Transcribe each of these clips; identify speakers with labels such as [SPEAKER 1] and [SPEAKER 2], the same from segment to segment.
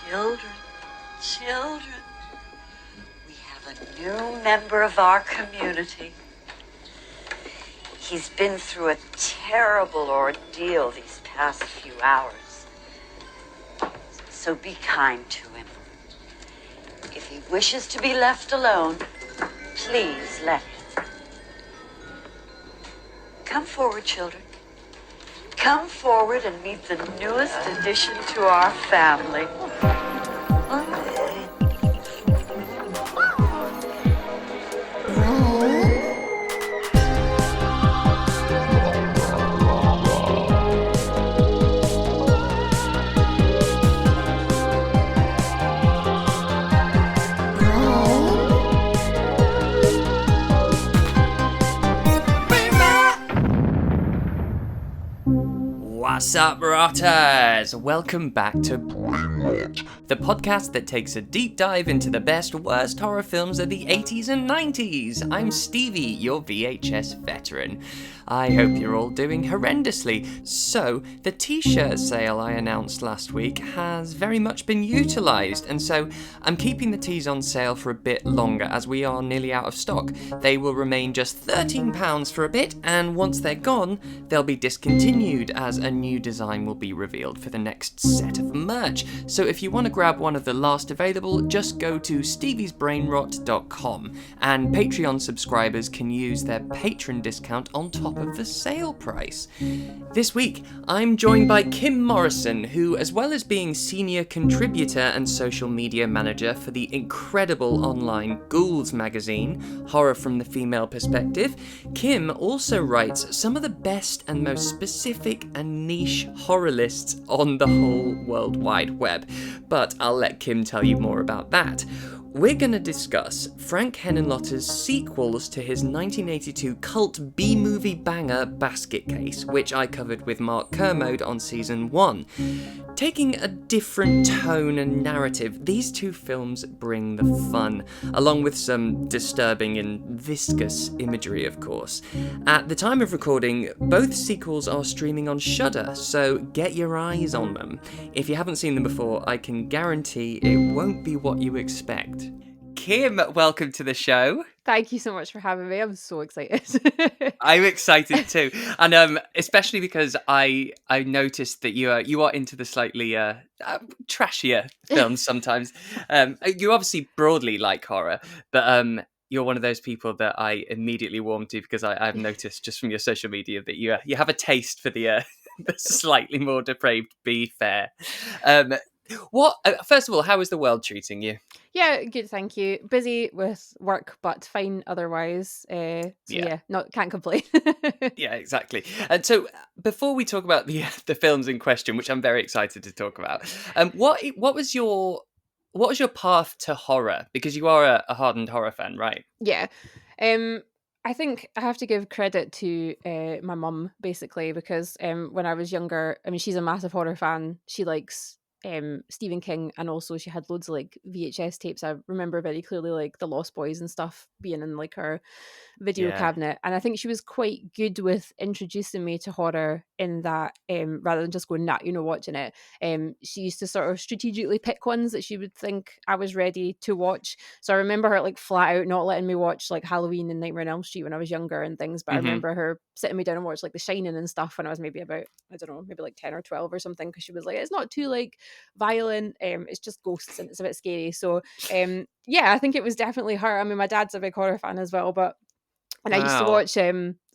[SPEAKER 1] Children, children, we have a new member of our community. He's been through a terrible ordeal these past few hours. So be kind to him. If he wishes to be left alone, please let him. Come forward, children. Come forward and meet the newest addition to our family.
[SPEAKER 2] What's up, rotters? Welcome back to the podcast that takes a deep dive into the best, worst horror films of the 80s and 90s. I'm Stevie, your VHS veteran. I hope you're all doing horrendously. So, the t-shirt sale I announced last week has very much been utilised, and so I'm keeping the tees on sale for a bit longer as we are nearly out of stock. They will remain just £13 for a bit, and once they're gone, they'll be discontinued as a new design will be revealed for the next set of merch. So if you want to grab one of the last available, just go to steviesbrainrot.com, and Patreon subscribers can use their patron discount on top of the sale price. This week, I'm joined by Kim Morrison, who, as well as being senior contributor and social media manager for the incredible online Ghouls magazine, Horror from the Female Perspective, Kim also writes some of the best and most specific and niche horror lists on the whole World Wide Web. But I'll let Kim tell you more about that. We're going to discuss Frank Henenlotter's sequels to his 1982 cult B-movie banger Basket Case, which I covered with Mark Kermode on Season 1. Taking a different tone and narrative, these two films bring the fun, along with some disturbing and viscous imagery, of course. At the time of recording, both sequels are streaming on Shudder, so get your eyes on them. If you haven't seen them before, I can guarantee it won't be what you expect. Kim, welcome to the show.
[SPEAKER 3] Thank you so much for having me. I'm so excited.
[SPEAKER 2] I'm excited too, and especially because I noticed that you are into the slightly trashier films sometimes. You obviously broadly like horror, but you're one of those people that I immediately warm to because I've noticed just from your social media that you have a taste for the the slightly more depraved B fare. First of all, how is the world treating you?
[SPEAKER 3] Yeah, good, thank you. Busy with work, but fine otherwise. Can't complain.
[SPEAKER 2] Yeah, exactly. And so, before we talk about the films in question, which I'm very excited to talk about, what was your path to horror? Because you are a hardened horror fan, right?
[SPEAKER 3] Yeah. I think I have to give credit to my mum, basically, because when I was younger, I mean, she's a massive horror fan. She likes Stephen King, and also she had loads of like VHS tapes. I remember very clearly like The Lost Boys and stuff being in like her video cabinet, and I think she was quite good with introducing me to horror in that rather than just going watching it. She used to sort of strategically pick ones that she would think I was ready to watch. So I remember her like flat out not letting me watch like Halloween and Nightmare on Elm Street when I was younger and things, but I remember her sitting me down and watch like The Shining and stuff when I was maybe about, I don't know, maybe like 10 or 12 or something, because she was like, it's not too like violent, it's just ghosts and it's a bit scary. So I think it was definitely her. I mean, my dad's a big horror fan as well, but I used to watch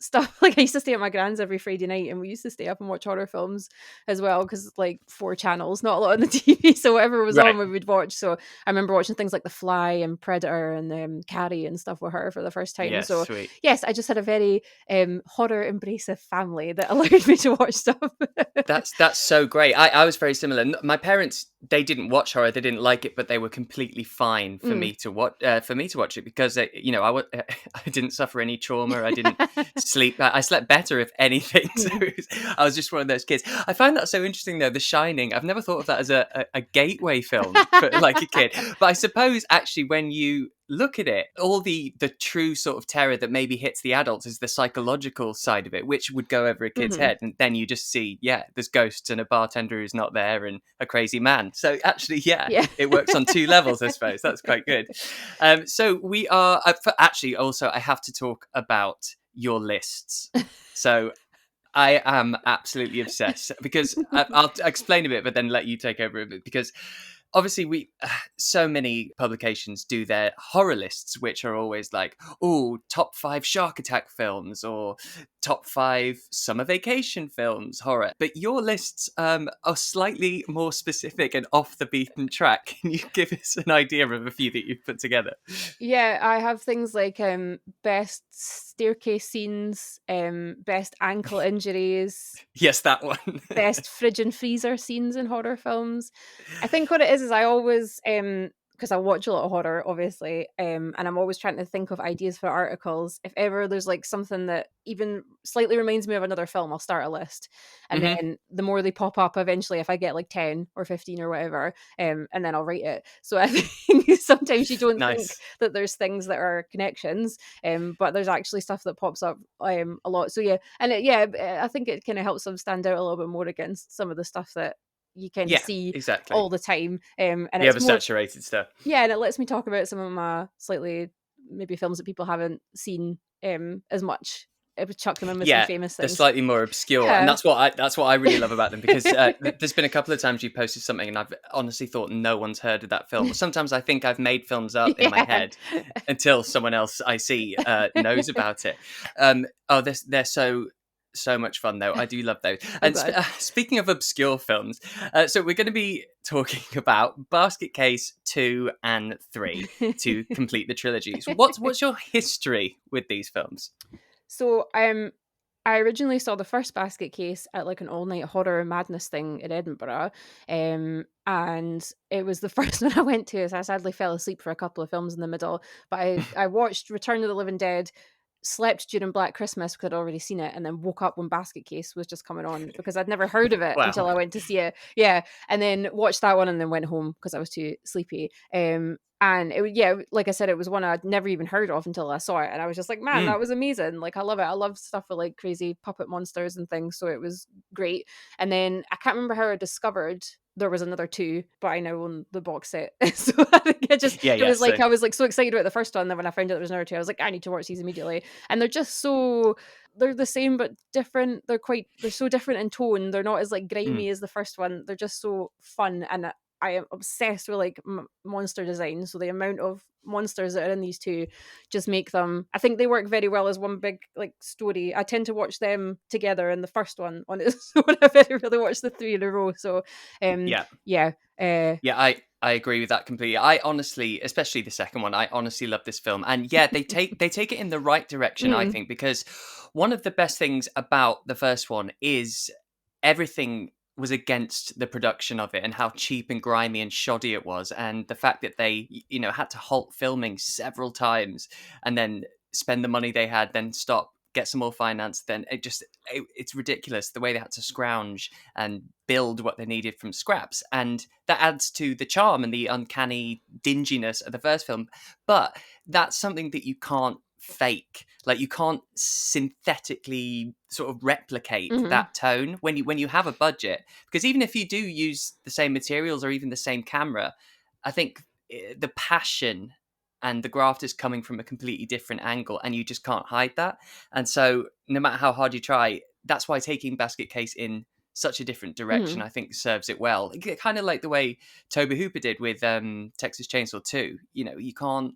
[SPEAKER 3] stuff like I used to stay at my grand's every Friday night, and we used to stay up and watch horror films as well, because like 4 channels, not a lot on the TV, so whatever was on we would watch. So I remember watching things like The Fly and Predator and Carrie and stuff with her for the first time. So sweet. Yes, I just had a very horror embracive family that allowed me to watch stuff.
[SPEAKER 2] That's so great. I was very similar. My parents, they didn't watch horror, they didn't like it, but they were completely fine for me to watch it because I didn't suffer any trauma. I didn't I slept better if anything. So I was just one of those kids. I find that so interesting though. The Shining. I've never thought of that as a gateway film for like a kid. But I suppose actually when you look at it, all the true sort of terror that maybe hits the adults is the psychological side of it, which would go over a kid's head, and then you just see, there's ghosts and a bartender who's not there and a crazy man. So actually, it works on two levels, I suppose. That's quite good. So we are actually also I have to talk about your lists. So I am absolutely obsessed because I'll explain a bit, but then let you take over a bit because obviously so many publications do their horror lists, which are always like, top 5 shark attack films or top 5 summer vacation films, horror. But your lists are slightly more specific and off the beaten track. Can you give us an idea of a few that you've put together?
[SPEAKER 3] Yeah, I have things like best staircase scenes, best ankle injuries.
[SPEAKER 2] Yes, that one.
[SPEAKER 3] Best fridge and freezer scenes in horror films. I think what it is I always because I watch a lot of horror, obviously, and I'm always trying to think of ideas for articles. If ever there's like something that even slightly reminds me of another film, I'll start a list, and then the more they pop up, eventually, if I get like 10 or 15 or whatever, and then I'll write it. So I think sometimes you don't think that there's things that are connections, but there's actually stuff that pops up a lot. So I think it kind of helps them stand out a little bit more against some of the stuff that you kind of see all the time. And it's more
[SPEAKER 2] saturated stuff.
[SPEAKER 3] Yeah, and it lets me talk about some of my slightly maybe films that people haven't seen as much. It would chuck them in with some famous things.
[SPEAKER 2] They're slightly more obscure, and that's what I really love about them because there's been a couple of times you posted something, and I've honestly thought no one's heard of that film. Sometimes I think I've made films up in my head until someone else I see knows about it. They're so much fun though. I do love those. And speaking of obscure films, so we're going to be talking about Basket Case 2 and 3 to complete the trilogy. So what's your history with these films?
[SPEAKER 3] So I originally saw the first Basket Case at like an all-night horror madness thing in Edinburgh, and it was the first one I went to. So I sadly fell asleep for a couple of films in the middle, but I watched Return of the Living Dead, slept during Black Christmas because I'd already seen it, and then woke up when Basket Case was just coming on because I'd never heard of it until I went to see it. Yeah, and then watched that one and then went home because I was too sleepy. And it, like I said, it was one I'd never even heard of until I saw it, and I was just like, man, that was amazing. Like, I love it. I love stuff with like crazy puppet monsters and things, so it was great. And then I can't remember how I discovered there was another 2, but I now own the box set. So I think it was like I was like so excited about the first one, then when I found out there was another 2, I was like, I need to watch these immediately. And they're just they're the same but different. They're so different in tone. They're not as like grimy as the first one. They're just so fun, and I am obsessed with like monster design. So the amount of monsters that are in these 2 just make them, I think they work very well as one big like story. I tend to watch them together, and the first one on its own. I've never really watched the 3 in a row. So
[SPEAKER 2] I agree with that completely. I honestly, especially the second one, I honestly love this film. And they take it in the right direction, I think, because one of the best things about the first one is everything was against the production of it and how cheap and grimy and shoddy it was, and the fact that they had to halt filming several times and then spend the money they had, then stop, get some more finance, then it's ridiculous the way they had to scrounge and build what they needed from scraps, and that adds to the charm and the uncanny dinginess of the first film. But that's something that you can't fake. Like, you can't synthetically sort of replicate that tone when you have a budget, because even if you do use the same materials or even the same camera, I think the passion and the graft is coming from a completely different angle, and you just can't hide that. And so no matter how hard you try, that's why taking Basket Case in such a different direction, I think, serves it well. Kind of like the way Tobe Hooper did with Texas Chainsaw 2. You can't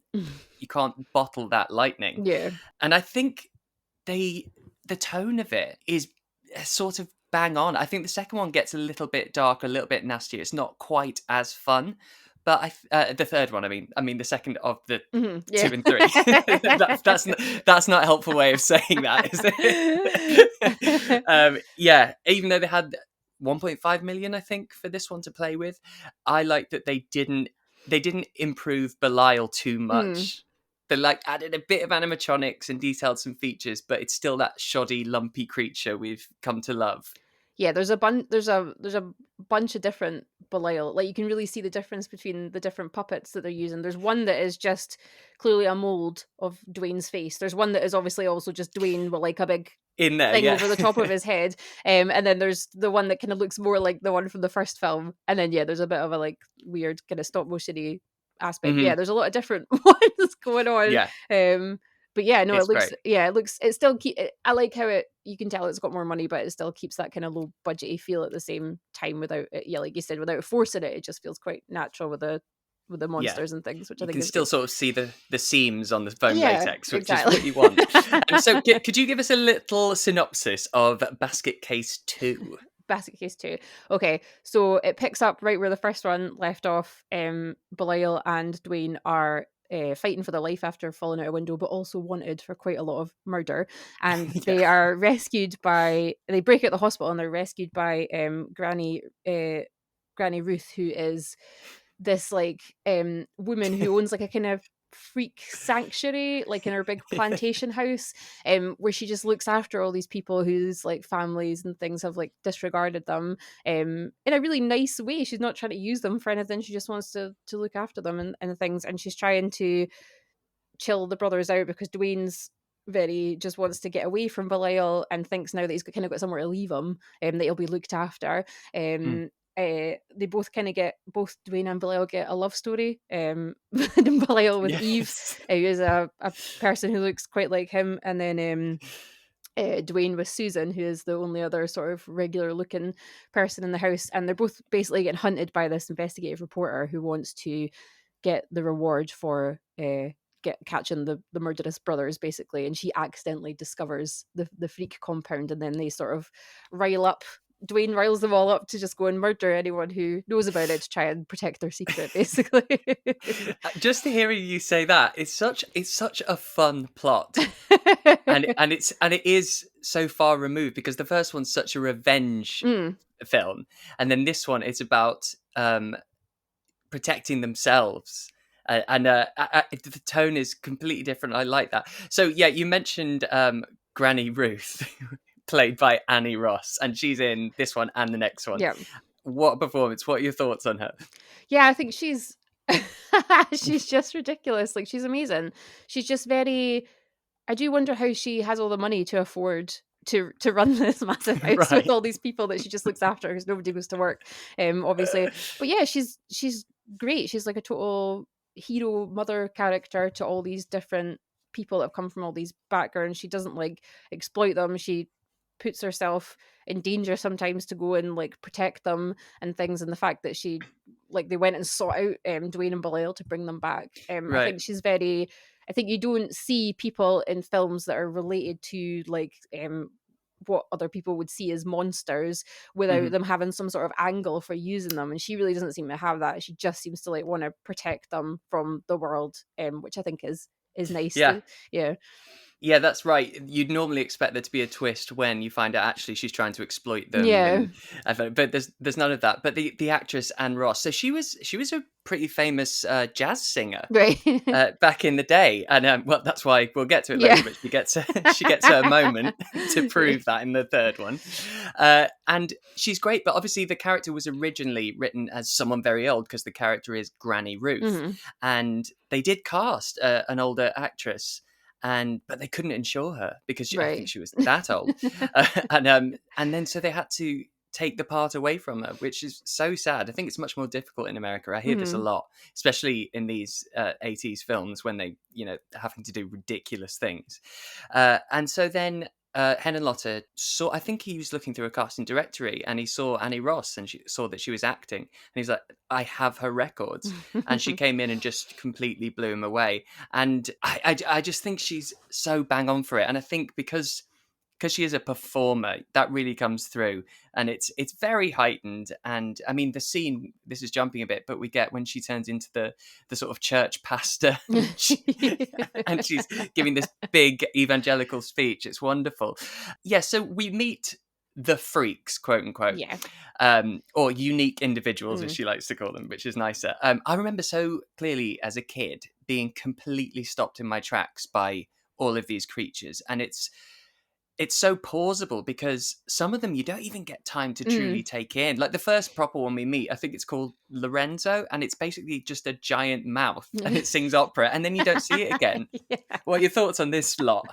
[SPEAKER 2] bottle that lightning.
[SPEAKER 3] Yeah.
[SPEAKER 2] And I think the tone of it is sort of bang on. I think the second one gets a little bit darker, a little bit nastier. It's not quite as fun. But the third one, I mean, the second of the 2 and 3. That's not a helpful way of saying that, is it? Even though they had 1.5 million, I think, for this one to play with, I like that they didn't improve Belial too much. They like added a bit of animatronics and detailed some features, but it's still that shoddy, lumpy creature we've come to love.
[SPEAKER 3] Yeah, there's a bunch of different Belial. Like, you can really see the difference between the different puppets that they're using. There's one that is just clearly a mold of Dwayne's face. There's one that is obviously also just Dwayne with like a big
[SPEAKER 2] In there,
[SPEAKER 3] thing
[SPEAKER 2] yeah.
[SPEAKER 3] over the top of his head. And then there's the one that kind of looks more like the one from the first film. And then there's a bit of a like weird kind of stop motiony aspect.
[SPEAKER 2] Mhm.
[SPEAKER 3] Yeah, there's a lot of different ones going on.
[SPEAKER 2] Yeah.
[SPEAKER 3] But yeah, no,
[SPEAKER 2] It's
[SPEAKER 3] it still I like how you can tell it's got more money, but it still keeps that kind of low budgety feel at the same time without it, like you said, without forcing it. It just feels quite natural with the monsters and things, which I
[SPEAKER 2] You
[SPEAKER 3] think
[SPEAKER 2] can
[SPEAKER 3] is
[SPEAKER 2] still
[SPEAKER 3] good.
[SPEAKER 2] sort of see the seams on the foam
[SPEAKER 3] Yeah,
[SPEAKER 2] latex, which
[SPEAKER 3] exactly.
[SPEAKER 2] is what you want. And so could you give us a little synopsis of Basket Case 2?
[SPEAKER 3] Basket Case 2. Okay, so it picks up right where the first one left off. Belial and Dwayne are fighting for their life after falling out a window, but also wanted for quite a lot of murder. And they are rescued they break out the hospital and they're rescued by Granny Ruth, who is this like woman who owns like a kind of freak sanctuary, like in her big plantation house, where she just looks after all these people whose like families and things have like disregarded them, in a really nice way. She's not trying to use them for anything. She just wants to look after them and things. And she's trying to chill the brothers out because Dwayne's very just wants to get away from Belial and thinks now that he's kind of got somewhere to leave him, that he'll be looked after. They both kind of both Dwayne and Belial get a love story. Belial with Eve, who is a person who looks quite like him, and then Dwayne with Susan, who is the only other sort of regular looking person in the house. And they're both basically getting hunted by this investigative reporter who wants to get the reward for catching the murderous brothers, basically. And she accidentally discovers the freak compound, and then they sort of Dwayne riles them all up to just go and murder anyone who knows about it to try and protect their secret, basically.
[SPEAKER 2] Just hearing you say that, it's such a fun plot. and it is so far removed, because the first one's such a revenge film, and then this one is about protecting themselves. The tone is completely different. I like that. So yeah, you mentioned Granny Ruth, played by Annie Ross, and she's in this one and the next one.
[SPEAKER 3] Yeah.
[SPEAKER 2] What a performance! What are your thoughts on her?
[SPEAKER 3] Yeah, I think she's she's just ridiculous. Like, she's amazing. She's just very. I do wonder how she has all the money to afford to run this massive house with all these people that she just looks after because nobody goes to work, obviously. But yeah, she's great. She's like a total hero mother character to all these different people that have come from all these backgrounds. She doesn't like exploit them. She puts herself in danger sometimes to go and like protect them and things. And the fact that she like they went and sought out Dwayne and Belial to bring them back. I think she's very. I think you don't see people in films that are related to like what other people would see as monsters without them having some sort of angle for using them. And she really doesn't seem to have that. She just seems to like want to protect them from the world, which I think is nice.
[SPEAKER 2] Yeah, that's right. You'd normally expect there to be a twist when you find out actually she's trying to exploit them.
[SPEAKER 3] Yeah.
[SPEAKER 2] But there's none of that. But the actress Anne Ross, so she was a pretty famous jazz singer,
[SPEAKER 3] right,
[SPEAKER 2] back in the day, and well, that's why we'll get to it later. But she gets her moment to prove that in the third one, and she's great. But obviously, the character was originally written as someone very old because the character is Granny Ruth, and they did cast an older actress. But they couldn't insure her because I think she was that old, and then so they had to take the part away from her, which is so sad. I think it's much more difficult in America. I hear this a lot, especially in these 80s films when they, having to do ridiculous things. And so then Henenlotter saw, I think he was looking through a casting directory and he saw Annie Ross and she saw that she was acting. And he's like, I have her records. And she came in and just completely blew him away. And I just think she's so bang on for it. And I think because she is a performer, that really comes through, and it's very heightened. And I mean, the scene, this is jumping a bit, but we get when she turns into the sort of church pastor and she's giving this big evangelical speech. It's wonderful. Yeah, so we meet the freaks, quote unquote,
[SPEAKER 3] Yeah.
[SPEAKER 2] or unique individuals, as
[SPEAKER 3] Mm.
[SPEAKER 2] she likes to call them, which is nicer. I remember so clearly as a kid being completely stopped in my tracks by all of these creatures, and it's so plausible because some of them you don't even get time to truly
[SPEAKER 3] Mm.
[SPEAKER 2] take in. Like the first proper one we meet, I think it's called Lorenzo, and it's basically just a giant mouth and it sings opera, and then you don't see it again.
[SPEAKER 3] Yeah.
[SPEAKER 2] What are your thoughts on this lot?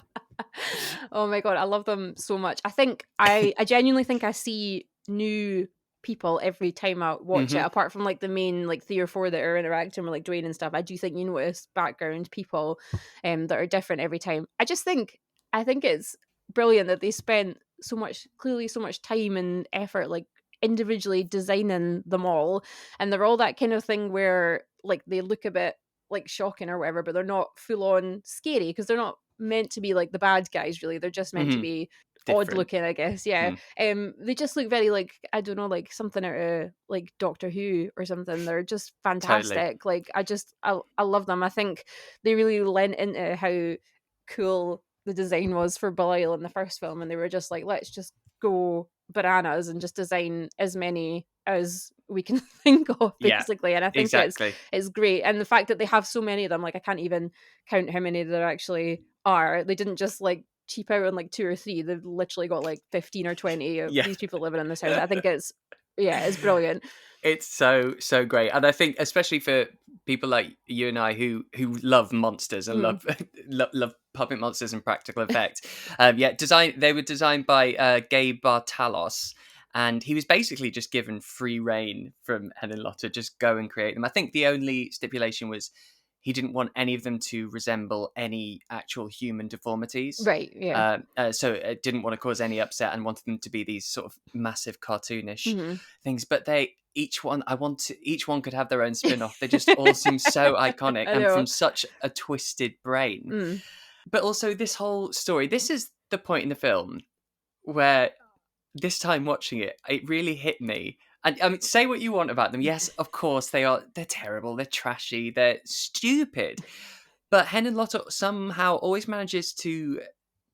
[SPEAKER 3] Oh my god, I love them so much. I think I genuinely think I see new people every time I watch it,
[SPEAKER 2] Mhm.
[SPEAKER 3] apart from like the main like 3 or 4 that are interacting with like Dwayne and stuff. I do think you notice background people that are different every time. I think it's brilliant that they spent so much time and effort like individually designing them all, and they're all that kind of thing where like they look a bit like shocking or whatever, but they're not full on scary because they're not meant to be like the bad guys really. They're just meant to
[SPEAKER 2] Mhm.
[SPEAKER 3] be odd
[SPEAKER 2] Different.
[SPEAKER 3] looking, I guess. Yeah.
[SPEAKER 2] Mm.
[SPEAKER 3] They just look very like, I don't know, like something out of like Doctor Who or something. They're just
[SPEAKER 2] Totally.
[SPEAKER 3] fantastic. Like I love them. I think they really lent into how cool the design was for Belial in the first film, and they were just like, let's just go bananas and just design as many as we can think of,
[SPEAKER 2] Yeah,
[SPEAKER 3] basically. And I think
[SPEAKER 2] exactly.
[SPEAKER 3] it's great. And the fact that they have so many of them, like I can't even count how many there actually are. They didn't just like cheap out on like 2 or 3. They've literally got like 15 or 20 of
[SPEAKER 2] Yeah.
[SPEAKER 3] these people living in this house. I think it's brilliant.
[SPEAKER 2] It's so great, and I think especially for people like you and I who love monsters and
[SPEAKER 3] Mm.
[SPEAKER 2] love puppet monsters and practical effects. They were designed by Gabe Bartalos, and he was basically just given free reign from Helen Lotter, just go and create them. I think the only stipulation was he didn't want any of them to resemble any actual human deformities.
[SPEAKER 3] Right, yeah.
[SPEAKER 2] So it didn't want to cause any upset and wanted them to be these sort of massive cartoonish
[SPEAKER 3] Hmm.
[SPEAKER 2] things. But each one could have their own spin-off. They just all seem so iconic
[SPEAKER 3] I
[SPEAKER 2] and
[SPEAKER 3] know.
[SPEAKER 2] from such a twisted brain.
[SPEAKER 3] Mm.
[SPEAKER 2] But also this whole story, this is the point in the film where this time watching it, it really hit me. And I mean, say what you want about them. Yes, of course they're terrible, they're trashy, they're stupid. But Hen Lotte somehow always manages to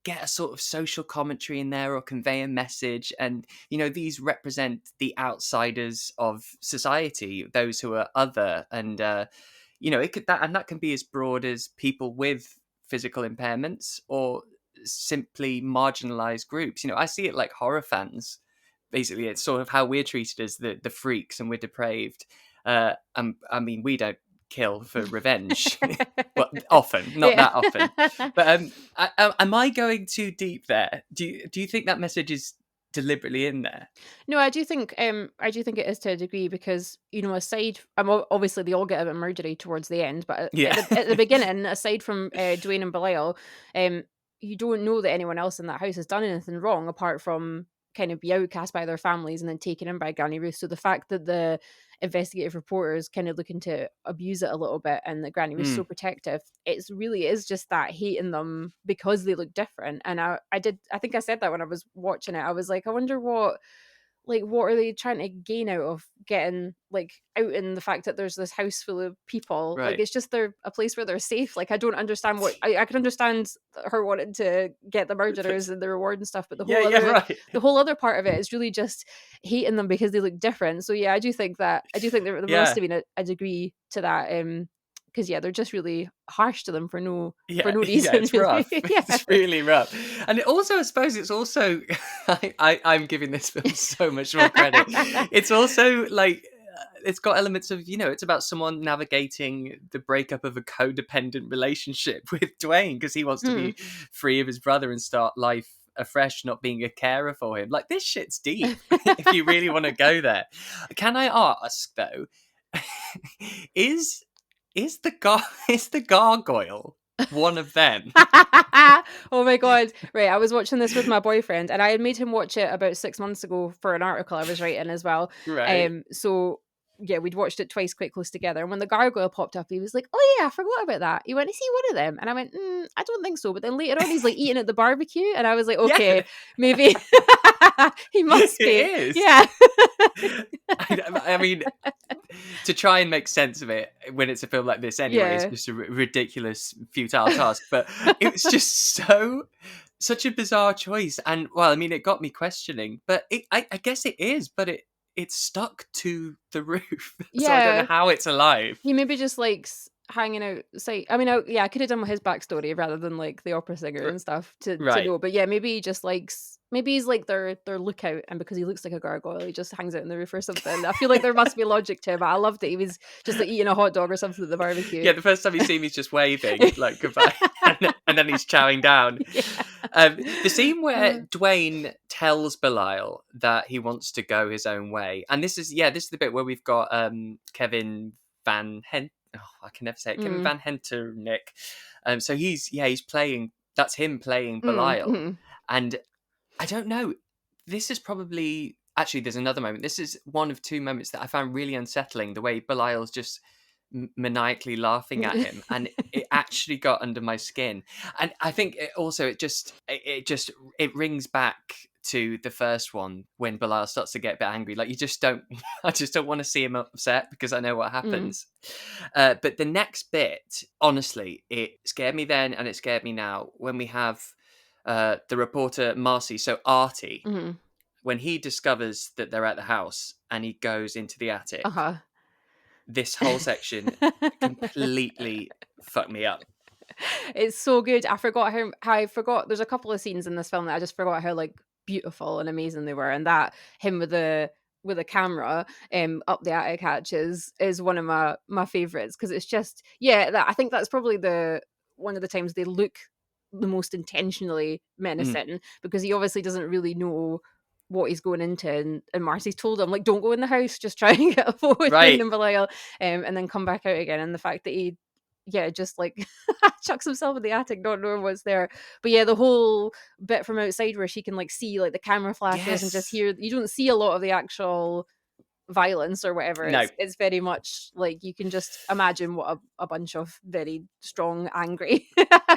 [SPEAKER 2] get a sort of social commentary in there or convey a message. And, these represent the outsiders of society, those who are other. And, that can be as broad as people with physical impairments or simply marginalized groups. I see it like horror fans. Basically, it's sort of how we're treated as the freaks and we're depraved. I mean, we don't kill for revenge. Well, often, not
[SPEAKER 3] Yeah.
[SPEAKER 2] that often. But am I going too deep there? Do you think that message is deliberately in there?
[SPEAKER 3] No, I do think it is to a degree because aside, obviously they all get a bit murdery towards the end, but
[SPEAKER 2] Yeah.
[SPEAKER 3] at the beginning, aside from Dwayne and Belial, you don't know that anyone else in that house has done anything wrong apart from kind of be outcast by their families and then taken in by Granny Ruth. So the fact that the investigative reporters kind of looking to abuse it a little bit and that Granny was so
[SPEAKER 2] Mm.
[SPEAKER 3] protective, it's really is just that hating them because they look different. And I think I said that when I was watching it. I was like, I wonder what are they trying to gain out of getting out in the fact that there's this house full of people? Like
[SPEAKER 2] Right.
[SPEAKER 3] it's just they're a place where they're safe. Like I don't understand what I can understand her wanting to get the murderers and the reward and stuff, but the
[SPEAKER 2] Yeah, right.
[SPEAKER 3] whole other part of it is really just hating them because they look different. So yeah, I do think there must
[SPEAKER 2] Yeah.
[SPEAKER 3] have been a degree to that. Because they're just really harsh to them for no
[SPEAKER 2] Yeah,
[SPEAKER 3] reason.
[SPEAKER 2] it's
[SPEAKER 3] Really.
[SPEAKER 2] rough.
[SPEAKER 3] Yeah.
[SPEAKER 2] It's really rough. And I suppose it's also, I'm giving this film so much more credit. It's also like, it's got elements of, it's about someone navigating the breakup of a codependent relationship with Dwayne because he wants to be free of his brother and start life afresh, not being a carer for him. Like, this shit's deep if you really want to go there. Can I ask, though, is the gargoyle one of them?
[SPEAKER 3] Oh my god. Right, I was watching this with my boyfriend and I had made him watch it about 6 months ago for an article I was writing as well.
[SPEAKER 2] Right.
[SPEAKER 3] So yeah, we'd watched it twice quite close together. And when the gargoyle popped up, he was like, "Oh yeah, I forgot about that." He went, "Is he one of them?" And I went, I don't think so. But then later on, he's like eating at the barbecue, and I was like, "Okay,
[SPEAKER 2] Yeah.
[SPEAKER 3] maybe he must be."
[SPEAKER 2] It is.
[SPEAKER 3] Yeah.
[SPEAKER 2] I mean, to try and make sense of it when it's a film like this anyway is
[SPEAKER 3] Yeah.
[SPEAKER 2] just a ridiculous, futile task. But it was just so such a bizarre choice. And well, I mean, it got me questioning, but I guess it is, but it's stuck to the roof. So I don't know
[SPEAKER 3] Yeah.
[SPEAKER 2] how it's alive.
[SPEAKER 3] He maybe just likes hanging outside. I mean, I could have done with his backstory rather than like the opera singer and stuff to
[SPEAKER 2] Right.
[SPEAKER 3] know. But yeah, maybe he just likes. Maybe he's like their lookout, and because he looks like a gargoyle, he just hangs out on the roof or something. I feel like there must be logic to it. But I loved it. He was just like eating a hot dog or something at the barbecue.
[SPEAKER 2] Yeah, the first time you see him, he's just waving like goodbye, and then he's chowing down.
[SPEAKER 3] Yeah.
[SPEAKER 2] The scene where Dwayne tells Belial that he wants to go his own way, and this is the bit where we've got Kevin Van Hent. Oh, I can never say it. Kevin Van Henternick. So he's playing. That's him playing Belial, and I don't know. This is probably actually. There's another moment. This is one of two moments that I found really unsettling. The way Belial's just maniacally laughing at him, and it actually got under my skin. And I think it rings back to the first one when Belial starts to get a bit angry. Like I just don't want to see him upset because I know what happens. But the next bit, honestly, it scared me then and it scared me now when we have the reporter Marcy, so Artie, when he discovers that they're at the house and he goes into the attic. This whole section completely fucked me up.
[SPEAKER 3] It's so good. I forgot there's a couple of scenes in this film that I just forgot how like beautiful and amazing they were, and that him with a camera up the attic hatches is one of my favorites, because it's just I think that's probably one of the times they look the most intentionally menacing, because he obviously doesn't really know what he's going into, and Marcy's told him like, don't go in the house, just try and get a photo with
[SPEAKER 2] Right.
[SPEAKER 3] Belial, and then come back out again. And the fact that he just like chucks himself in the attic not knowing what's there. But the whole bit from outside where she can like see like the camera flashes and just hear, you don't see a lot of the actual violence or whatever.
[SPEAKER 2] No.
[SPEAKER 3] It's very much like you can just imagine what a bunch of very strong, angry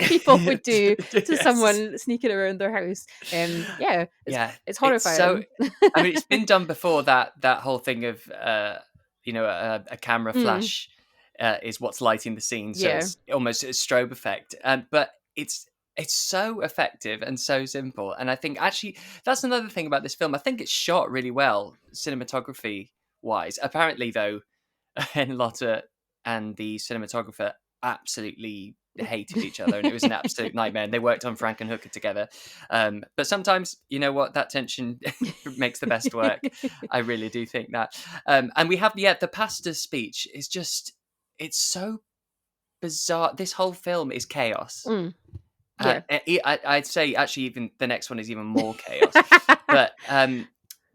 [SPEAKER 3] people would do to someone sneaking around their house. It's horrifying.
[SPEAKER 2] I mean, it's been done before, that whole thing of a camera flash is what's lighting the scene, so it's almost a strobe effect. But it's so effective and so simple. And I think actually that's another thing about this film. I think it's shot really well, cinematography wise. Apparently, though, Henlotta and the cinematographer absolutely hated each other, and it was an absolute nightmare. And they worked on Frankenhooker together. But sometimes, you know what, that tension makes the best work. I really do think that. And we have the pastor speech is just, it's so bizarre. This whole film is chaos. I'd say actually even the next one is even more chaos. But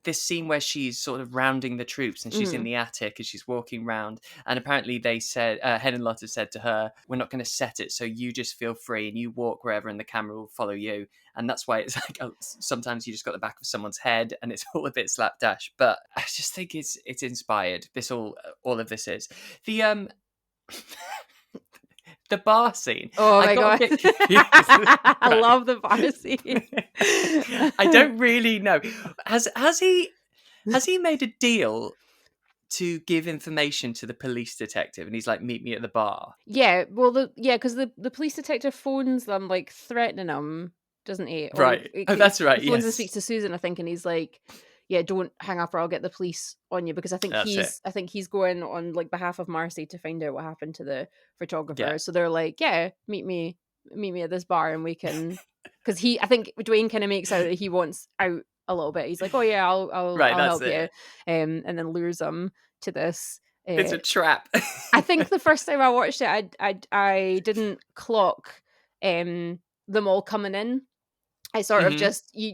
[SPEAKER 2] this scene where she's sort of rounding the troops and she's in the attic and she's walking around, and apparently they said, Henlotta said to her, we're not going to set it, so you just feel free and you walk wherever and the camera will follow you. And that's why it's like sometimes you just got the back of someone's head and it's all a bit slapdash. But I just think it's inspired. All of this is the the bar scene.
[SPEAKER 3] Oh my god. I love the bar scene.
[SPEAKER 2] I don't really know. Has he made a deal to give information to the police detective, and he's like, meet me at the bar?
[SPEAKER 3] Yeah, well, because the police detective phones them, like threatening him, doesn't he?
[SPEAKER 2] Right. That's right.
[SPEAKER 3] He phones and speaks to Susan, I think, and he's like, don't hang up or I'll get the police on you, because I think he's going on like behalf of Marcy to find out what happened to the photographer. Yeah. So they're like, meet me at this bar and we can, because I think Dwayne kind of makes out that he wants out a little bit. He's like, oh yeah, I'll help you, and then lures him to this.
[SPEAKER 2] It's a trap.
[SPEAKER 3] I think the first time I watched it, I didn't clock them all coming in. I sort of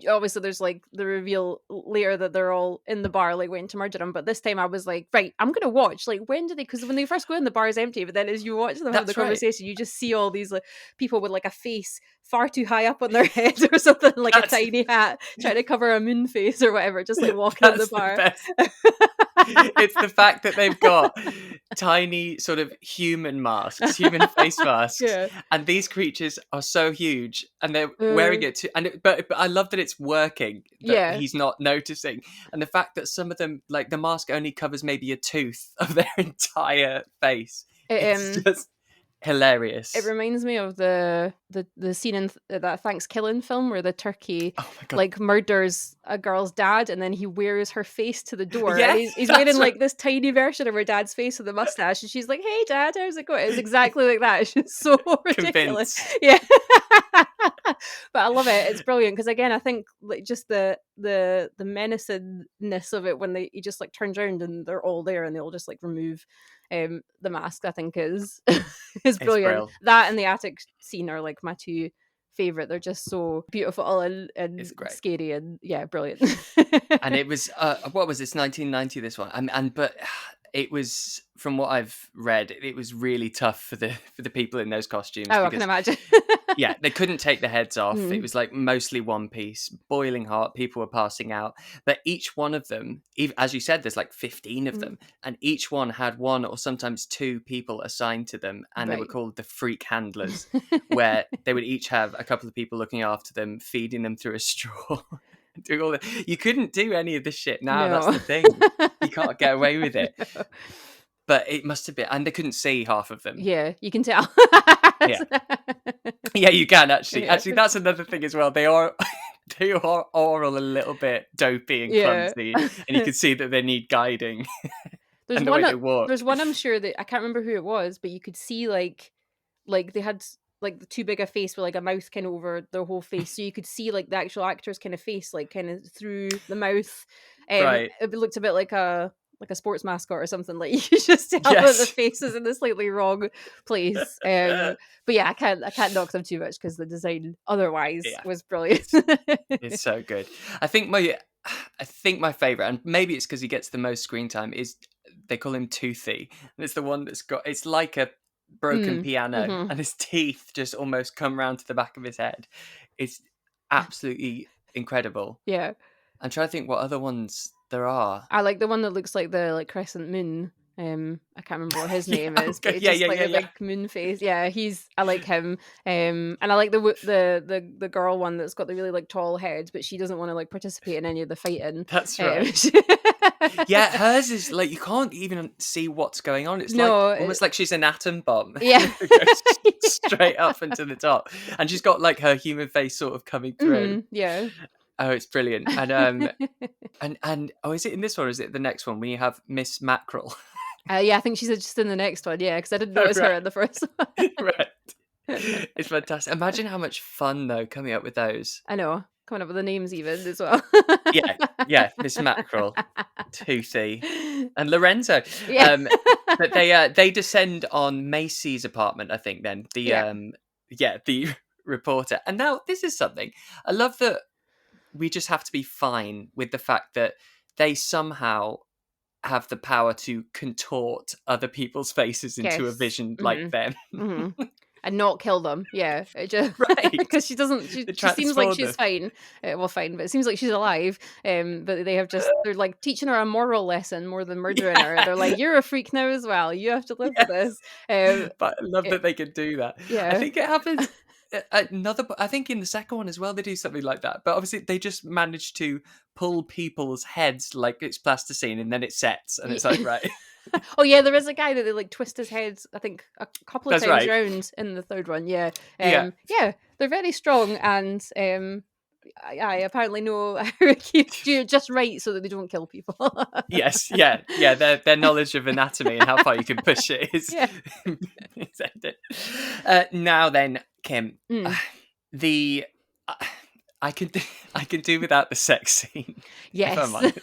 [SPEAKER 3] obviously there's like the reveal later that they're all in the bar like waiting to murder him, but this time I was like, right, I'm gonna watch like when do they, because when they first go in the bar is empty, but then as you watch them have the conversation, you just see all these like people with like a face far too high up on their head or something, like a tiny hat trying to cover a moon face or whatever, just like walking in the bar.
[SPEAKER 2] It's the fact that they've got tiny sort of human face masks, and these creatures are so huge and they're wearing it too, but I love that it's working, that he's not noticing, and the fact that some of them, like, the mask only covers maybe a tooth of their entire face. It's just hilarious.
[SPEAKER 3] It reminds me of the scene in that Thanksgiving film where the turkey
[SPEAKER 2] Oh my God.
[SPEAKER 3] like murders a girl's dad, and then he wears her face to the door.
[SPEAKER 2] Yeah,
[SPEAKER 3] And he's
[SPEAKER 2] that's
[SPEAKER 3] wearing
[SPEAKER 2] right.
[SPEAKER 3] like this tiny version of her dad's face with a mustache, and she's like, "Hey, Dad, how's it going?" It's exactly like that. It's just so ridiculous.
[SPEAKER 2] Convinced.
[SPEAKER 3] Yeah, but I love it. It's brilliant because again, I think like just the menacingness of it when he just like turns around and they're all there and they all just like remove the mask, I think is is brilliant.
[SPEAKER 2] Brill.
[SPEAKER 3] That and the attic scene are like my two favorite. They're just so beautiful and
[SPEAKER 2] It's great.
[SPEAKER 3] scary and yeah, brilliant.
[SPEAKER 2] And it was what was this 1990 this one, and but it was, from what I've read, it was really tough for the people in those costumes.
[SPEAKER 3] Oh,
[SPEAKER 2] because,
[SPEAKER 3] I can imagine.
[SPEAKER 2] yeah, they couldn't take the heads off.
[SPEAKER 3] Mm.
[SPEAKER 2] It was like mostly one piece, boiling hot. People were passing out, but each one of them, as you said, there's like 15 of them, and each one had one or sometimes two people assigned to them, and they were
[SPEAKER 3] Right.
[SPEAKER 2] called the freak handlers, where they would each have a couple of people looking after them, feeding them through a straw. Doing all the, you couldn't do any of this shit now.
[SPEAKER 3] No.
[SPEAKER 2] That's the thing. You can't get away with it.
[SPEAKER 3] No.
[SPEAKER 2] But it must have been, and they couldn't see half of them.
[SPEAKER 3] Yeah, you can tell.
[SPEAKER 2] Yeah. Yeah, you can actually.
[SPEAKER 3] Yeah.
[SPEAKER 2] Actually, that's another thing as well. They are all a little bit dopey and
[SPEAKER 3] Yeah.
[SPEAKER 2] clumsy, and you can see that they need guiding.
[SPEAKER 3] There's
[SPEAKER 2] And the
[SPEAKER 3] one.
[SPEAKER 2] way they walk.
[SPEAKER 3] There's one I'm sure that I can't remember who it was, but you could see like they had like too big a face with like a mouth kind of over their whole face, so you could see like the actual actor's kind of face like kind of through the mouth.
[SPEAKER 2] Right.
[SPEAKER 3] It looked a bit like a sports mascot or something. Like you could just tell that
[SPEAKER 2] Yes.
[SPEAKER 3] the face is in the slightly wrong place. But yeah, I can't knock them too much because the design otherwise was brilliant.
[SPEAKER 2] It's so good. I think my favorite, and maybe it's because he gets the most screen time, is they call him Toothy, and it's the one that's got, it's like a broken piano,
[SPEAKER 3] mhm.
[SPEAKER 2] and his teeth just almost come round to the back of his head. It's absolutely incredible.
[SPEAKER 3] Yeah,
[SPEAKER 2] I'm trying to think what other ones there are.
[SPEAKER 3] I like the one that looks like the crescent moon. I can't remember what his name is, but
[SPEAKER 2] okay.
[SPEAKER 3] it's
[SPEAKER 2] Yeah,
[SPEAKER 3] just
[SPEAKER 2] yeah,
[SPEAKER 3] like
[SPEAKER 2] yeah,
[SPEAKER 3] a
[SPEAKER 2] yeah.
[SPEAKER 3] big moon face. Yeah, I like him. And I like the girl one that's got the really like tall head, but she doesn't want to like participate in any of the fighting.
[SPEAKER 2] That's right. Yeah, hers is like, you can't even see what's going on. It's
[SPEAKER 3] No,
[SPEAKER 2] like almost like she's an atom bomb.
[SPEAKER 3] Yeah.
[SPEAKER 2] It goes straight up into the top, and she's got like her human face sort of coming through.
[SPEAKER 3] Mhm, yeah.
[SPEAKER 2] Oh, it's brilliant. And and oh, is it in this one or is it the next one when you have Miss Mackerel?
[SPEAKER 3] Yeah, I think she's just in the next one. Yeah, because I didn't notice her in the first one.
[SPEAKER 2] Right. It's fantastic. Imagine how much fun though coming up with those.
[SPEAKER 3] I know, coming up with the names even as well.
[SPEAKER 2] Yeah, Miss Mackerel, Toothy, and Lorenzo.
[SPEAKER 3] Yeah.
[SPEAKER 2] But they descend on Macy's apartment, I think. Then the reporter. And now this is something I love, that we just have to be fine with the fact that they somehow have the power to contort other people's faces into a
[SPEAKER 3] Yes.
[SPEAKER 2] vision like them.
[SPEAKER 3] Mhm. And not kill them. Yeah, it just
[SPEAKER 2] Right.
[SPEAKER 3] because she doesn't. She seems like she's fine. Well, fine, but it seems like she's alive. But they have they're like teaching her a moral lesson more than murdering her. They're like, "You're a freak now as well. You have to live with this."
[SPEAKER 2] But I love that they can do that.
[SPEAKER 3] Yeah.
[SPEAKER 2] I think it happens. I think in the second one as well they do something like that, but obviously they just manage to pull people's heads like it's plasticine, and then it sets, and it's like, right.
[SPEAKER 3] Oh yeah, there is a guy that they like twist his head, I think a couple of
[SPEAKER 2] That's
[SPEAKER 3] times
[SPEAKER 2] right.
[SPEAKER 3] round in the third one. Yeah.
[SPEAKER 2] Yeah.
[SPEAKER 3] Yeah, they're very strong, and I apparently know how to keep you just right so that they don't kill people.
[SPEAKER 2] Yes, yeah. Their knowledge of anatomy and how far you can push it is.
[SPEAKER 3] Yeah.
[SPEAKER 2] is ended. Now then, Kim, the I can do without the sex scene.
[SPEAKER 3] Yes.
[SPEAKER 2] If I'm honest.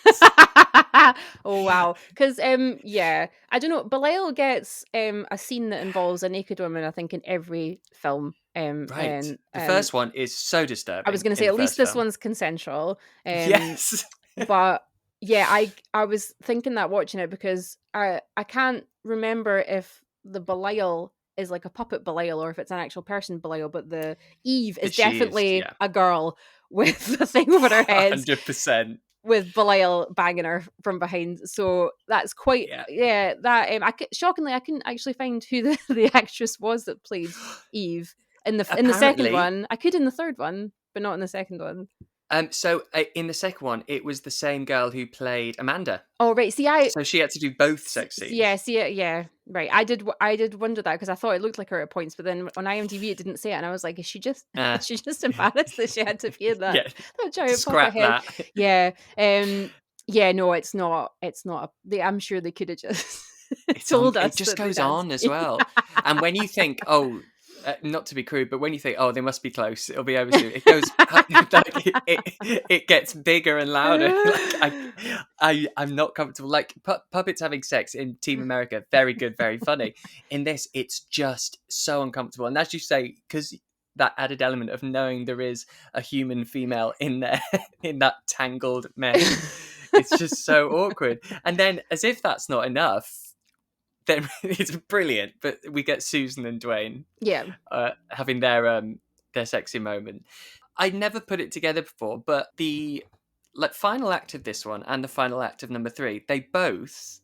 [SPEAKER 3] Oh wow, because yeah, I don't know. Belial gets a scene that involves a naked woman, I think, in every film.
[SPEAKER 2] Right.
[SPEAKER 3] And,
[SPEAKER 2] the first one is so disturbing.
[SPEAKER 3] I was going to say
[SPEAKER 2] in
[SPEAKER 3] at
[SPEAKER 2] the
[SPEAKER 3] least
[SPEAKER 2] first
[SPEAKER 3] this
[SPEAKER 2] film.
[SPEAKER 3] one's consensual.
[SPEAKER 2] Yes.
[SPEAKER 3] But yeah, I was thinking that watching it because I can't remember if the Belial is like a puppet Belial or if it's an actual person Belial, but the Eve is
[SPEAKER 2] She is,
[SPEAKER 3] definitely
[SPEAKER 2] yeah.
[SPEAKER 3] a girl with the thing over her head.
[SPEAKER 2] 100%.
[SPEAKER 3] With Belial banging her from behind, so that's quite that. Shockingly, I couldn't actually find who the actress was that played Eve in the second
[SPEAKER 2] Apparently.
[SPEAKER 3] one. I could in the third one, but not in the second one.
[SPEAKER 2] So in the second one, it was the same girl who played Amanda.
[SPEAKER 3] Oh right,
[SPEAKER 2] So she had to do both sex scenes.
[SPEAKER 3] Yeah, Right. I did wonder that because I thought it looked like her at points, but then on IMDb it didn't say it, and I was like, is she just
[SPEAKER 2] Uh,
[SPEAKER 3] is she just embarrassed that she had to appear
[SPEAKER 2] yeah,
[SPEAKER 3] that giant puppet
[SPEAKER 2] scrap
[SPEAKER 3] head?
[SPEAKER 2] that.
[SPEAKER 3] Yeah. Yeah, no, it's not. I'm sure they could have just told
[SPEAKER 2] It
[SPEAKER 3] us
[SPEAKER 2] just
[SPEAKER 3] that they'd
[SPEAKER 2] goes
[SPEAKER 3] had.
[SPEAKER 2] on as well. And when you think, oh, not to be crude, but when you think, oh, they must be close, it'll be over soon. It goes, like, it gets bigger and louder. I'm not comfortable. Like puppets having sex in Team America, very good, very funny. In this, it's just so uncomfortable. And as you say, because that added element of knowing there is a human female in there, in that tangled mess, it's just so awkward. And then, as if that's not enough, then it's brilliant. But we get Susan and Dwayne
[SPEAKER 3] Yeah.
[SPEAKER 2] having their sexy moment. I'd never put it together before, but the final act of this one and the final act of number 3, they both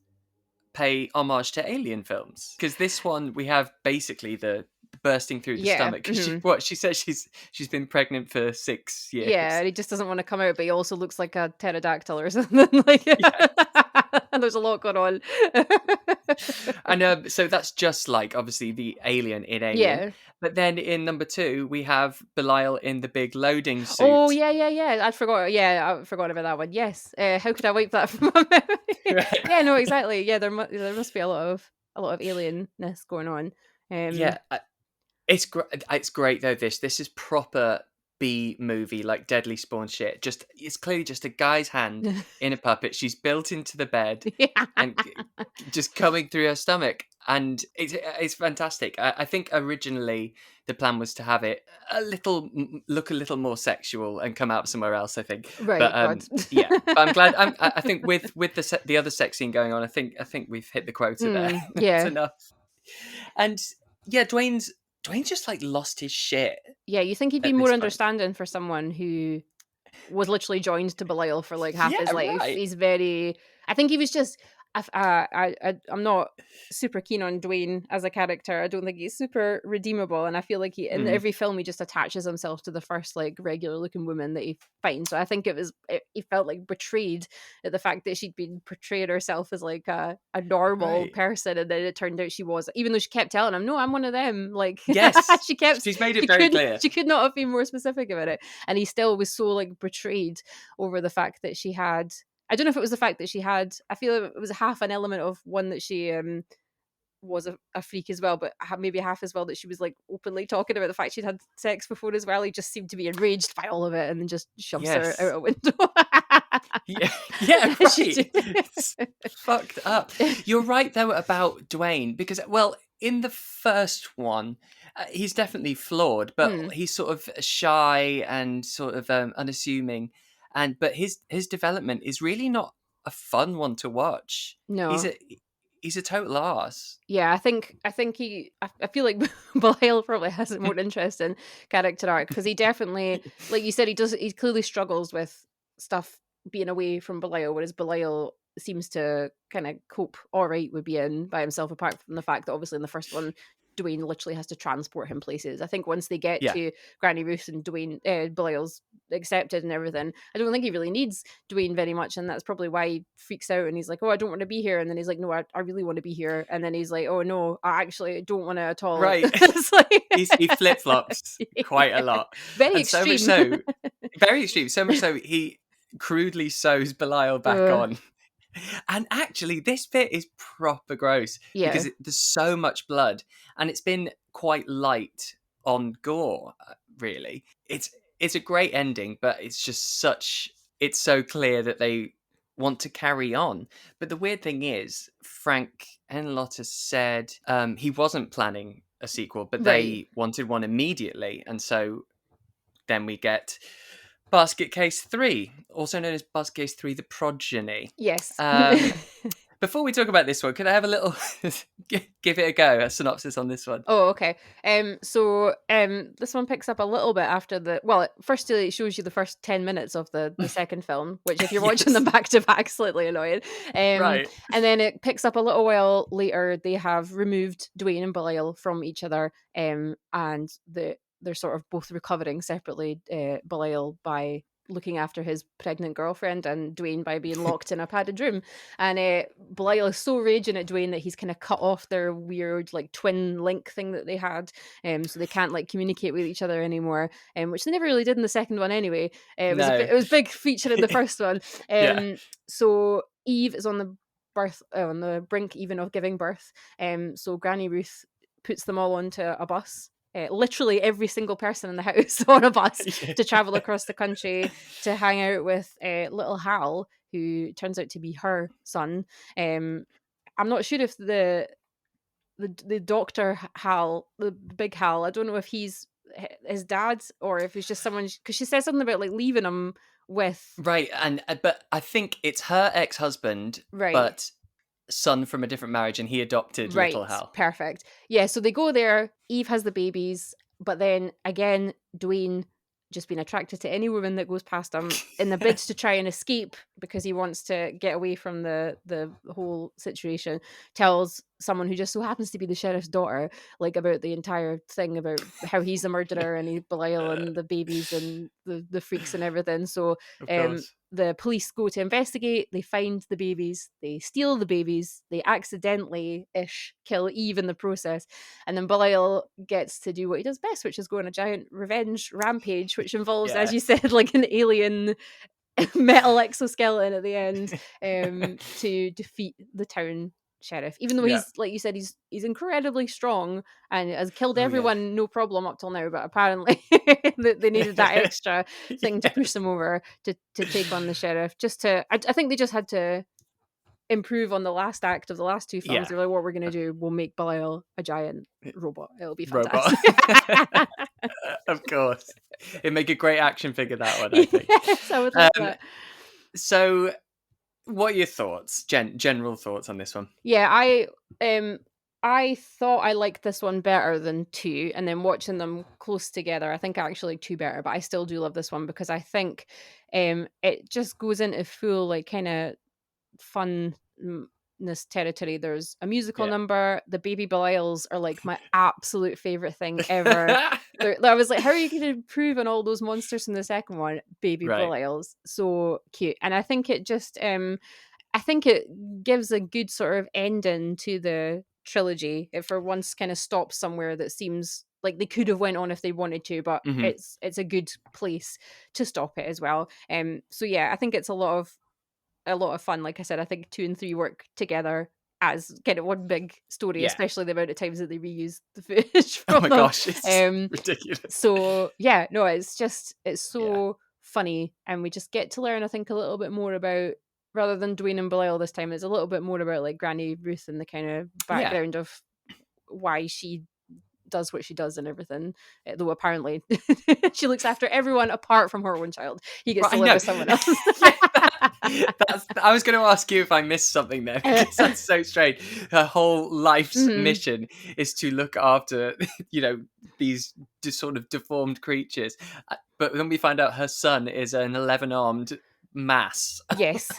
[SPEAKER 2] pay homage to Alien films. Because this one, we have basically the bursting through the stomach. She says she's been pregnant for 6 years.
[SPEAKER 3] Yeah, and he just doesn't want to come out, but he also looks like a pterodactyl or something. Like, and there's a lot going on.
[SPEAKER 2] And so that's just like obviously the alien in Alien.
[SPEAKER 3] Yeah.
[SPEAKER 2] But then in number 2, we have Belial in the big loading suit.
[SPEAKER 3] Oh yeah. I forgot about that one. Yes. How could I wipe that from my memory?
[SPEAKER 2] Right.
[SPEAKER 3] Yeah, no, exactly. Yeah, there must be a lot of alienness going on.
[SPEAKER 2] Yeah, it's great though. This is proper B movie, like Deadly Spawn shit. Just it's clearly just a guy's hand in a puppet. She's built into the bed and just coming through her stomach, and it's fantastic. I think originally the plan was to have it look a little more sexual and come out somewhere else. I think,
[SPEAKER 3] Right.
[SPEAKER 2] but yeah. But I'm glad. I think with the other sex scene going on, I think we've hit the quota there.
[SPEAKER 3] Yeah.
[SPEAKER 2] It's enough. And yeah, Dwayne's just like lost his shit.
[SPEAKER 3] Yeah, you think he'd be
[SPEAKER 2] at
[SPEAKER 3] more
[SPEAKER 2] this point.
[SPEAKER 3] understanding for someone who was literally joined to Belial for like half his life.
[SPEAKER 2] Right.
[SPEAKER 3] He's very. I think he was just. I'm not super keen on Dwayne as a character. I don't think he's super redeemable, and I feel like in every film he just attaches himself to the first like regular looking woman that he finds. So I think he felt like betrayed at the fact that she'd been portrayed herself as like a normal person, and then it turned out she was, even though she kept telling him, "No, I'm one of them." Like
[SPEAKER 2] yes,
[SPEAKER 3] she's
[SPEAKER 2] made it very clear.
[SPEAKER 3] She could not have been more specific about it, and he still was so like betrayed over the fact that she had. I don't know if it was the fact that she had. I feel it was half an element of one that she was a freak as well, but maybe half as well that she was like openly talking about the fact she'd had sex before as well. He just seemed to be enraged by all of it, and then just shoves her out a window.
[SPEAKER 2] yeah, right. It's fucked up. You're right though about Dwayne, because in the first one, he's definitely flawed, but he's sort of shy and sort of unassuming. But his development is really not a fun one to watch.
[SPEAKER 3] No,
[SPEAKER 2] he's a total arse.
[SPEAKER 3] Yeah, I think I feel like Belial probably has a more interesting character arc, because he definitely, like you said, he clearly struggles with stuff being away from Belial, whereas Belial seems to kind of cope all right with being by himself, apart from the fact that obviously in the first one Dwayne literally has to transport him places. I think once they get to Granny Ruth and Belial's accepted and everything, I don't think he really needs Dwayne very much, and that's probably why he freaks out and he's like, "Oh, I don't want to be here," and then he's like, "No, I really want to be here," and then he's like, "Oh no, I actually don't want to at all."
[SPEAKER 2] Right.
[SPEAKER 3] It's like...
[SPEAKER 2] he flip flops quite a lot.
[SPEAKER 3] Very extreme.
[SPEAKER 2] So much so, very extreme. So much so he crudely sews Belial back on. And actually, this bit is proper gross because there's so much blood, and it's been quite light on gore. Really, it's a great ending, but it's just it's so clear that they want to carry on. But the weird thing is, Frank Henlotter said he wasn't planning a sequel, but they wanted one immediately, and so then we get Basket Case 3, also known as Basket Case 3, The Progeny.
[SPEAKER 3] Yes.
[SPEAKER 2] Before we talk about this one, could I have a little give it a go, a synopsis on this one?
[SPEAKER 3] Oh, okay. So this one picks up a little bit after first it shows you the first 10 minutes of the second film, which if you're watching them back to back, slightly annoying.
[SPEAKER 2] Right.
[SPEAKER 3] And then it picks up a little while later. They have removed Dwayne and Belial from each other, and they're sort of both recovering separately. Belial by looking after his pregnant girlfriend, and Dwayne by being locked in a padded room. And Belial is so raging at Dwayne that he's kind of cut off their weird like twin link thing that they had, so they can't like communicate with each other anymore, which they never really did in the second one anyway. It was
[SPEAKER 2] No.
[SPEAKER 3] it was a big feature in the first one.
[SPEAKER 2] Yeah.
[SPEAKER 3] So Eve is on the on the brink even of giving birth. So Granny Ruth puts them all onto a bus. Literally every single person in the house on a bus to travel across the country to hang out with little Hal, who turns out to be her son. I'm not sure if the doctor Hal, the big Hal, I don't know if he's his dad or if it's just someone, because she says something about like leaving him with
[SPEAKER 2] Right, and but I think it's her ex-husband,
[SPEAKER 3] right.
[SPEAKER 2] but son from a different marriage, and he adopted little Hal.
[SPEAKER 3] Perfect. Yeah, so they go there. Eve has the babies, but then again, Dwayne, just being attracted to any woman that goes past him in the bids to try and escape because he wants to get away from the whole situation, tells someone who just so happens to be the sheriff's daughter like about the entire thing about how he's a murderer and he Belial and the babies and the freaks and everything. So
[SPEAKER 2] Of course.
[SPEAKER 3] the police go to investigate, they find the babies, they steal the babies, they accidentally-ish kill Eve in the process, and then Belial gets to do what he does best, which is go on a giant revenge rampage, which involves, as you said, like an alien metal exoskeleton at the end, to defeat the town sheriff. Even though he's, like you said, he's incredibly strong and has killed everyone no problem up till now, but apparently they needed that extra thing to push them over to take on the sheriff. I think they just had to improve on the last act of the last two films. They're like, what we're going to do, we'll make Belial a giant robot. It'll be fantastic.
[SPEAKER 2] Of course. It'd make a great action figure, that one, I think.
[SPEAKER 3] Yes, I would love that.
[SPEAKER 2] So what are your thoughts, general thoughts on this one?
[SPEAKER 3] Yeah, I thought I liked this one better than 2, and then watching them close together, I think I actually like 2 better, but I still do love this one because I think it just goes into full like kind of funness territory. There's a musical number. The baby Belials are like my absolute favorite thing ever. I was like, how are you going to improve on all those monsters from the second one? Baby Belials, so cute. And I think it just I think it gives a good sort of ending to the trilogy. It for once kind of stops somewhere that seems like they could have went on if they wanted to, but it's a good place to stop it as well. So yeah, I think it's a lot of fun. Like I said, I think 2 and 3 work together as kind of one big story, especially the amount of times that they reuse the footage from them.
[SPEAKER 2] Gosh, it's ridiculous.
[SPEAKER 3] So yeah, no, it's so funny, and we just get to learn, I think, a little bit more about, rather than Dwayne and Belial this time, it's a little bit more about like Granny Ruth and the kind of background of why she does what she does and everything, though apparently she looks after everyone apart from her one child. He gets to live with someone else.
[SPEAKER 2] I was going to ask you if I missed something there, because that's so strange. Her whole life's mission is to look after, these sort of deformed creatures, but then we find out her son is an 11-armed mass.
[SPEAKER 3] Yes.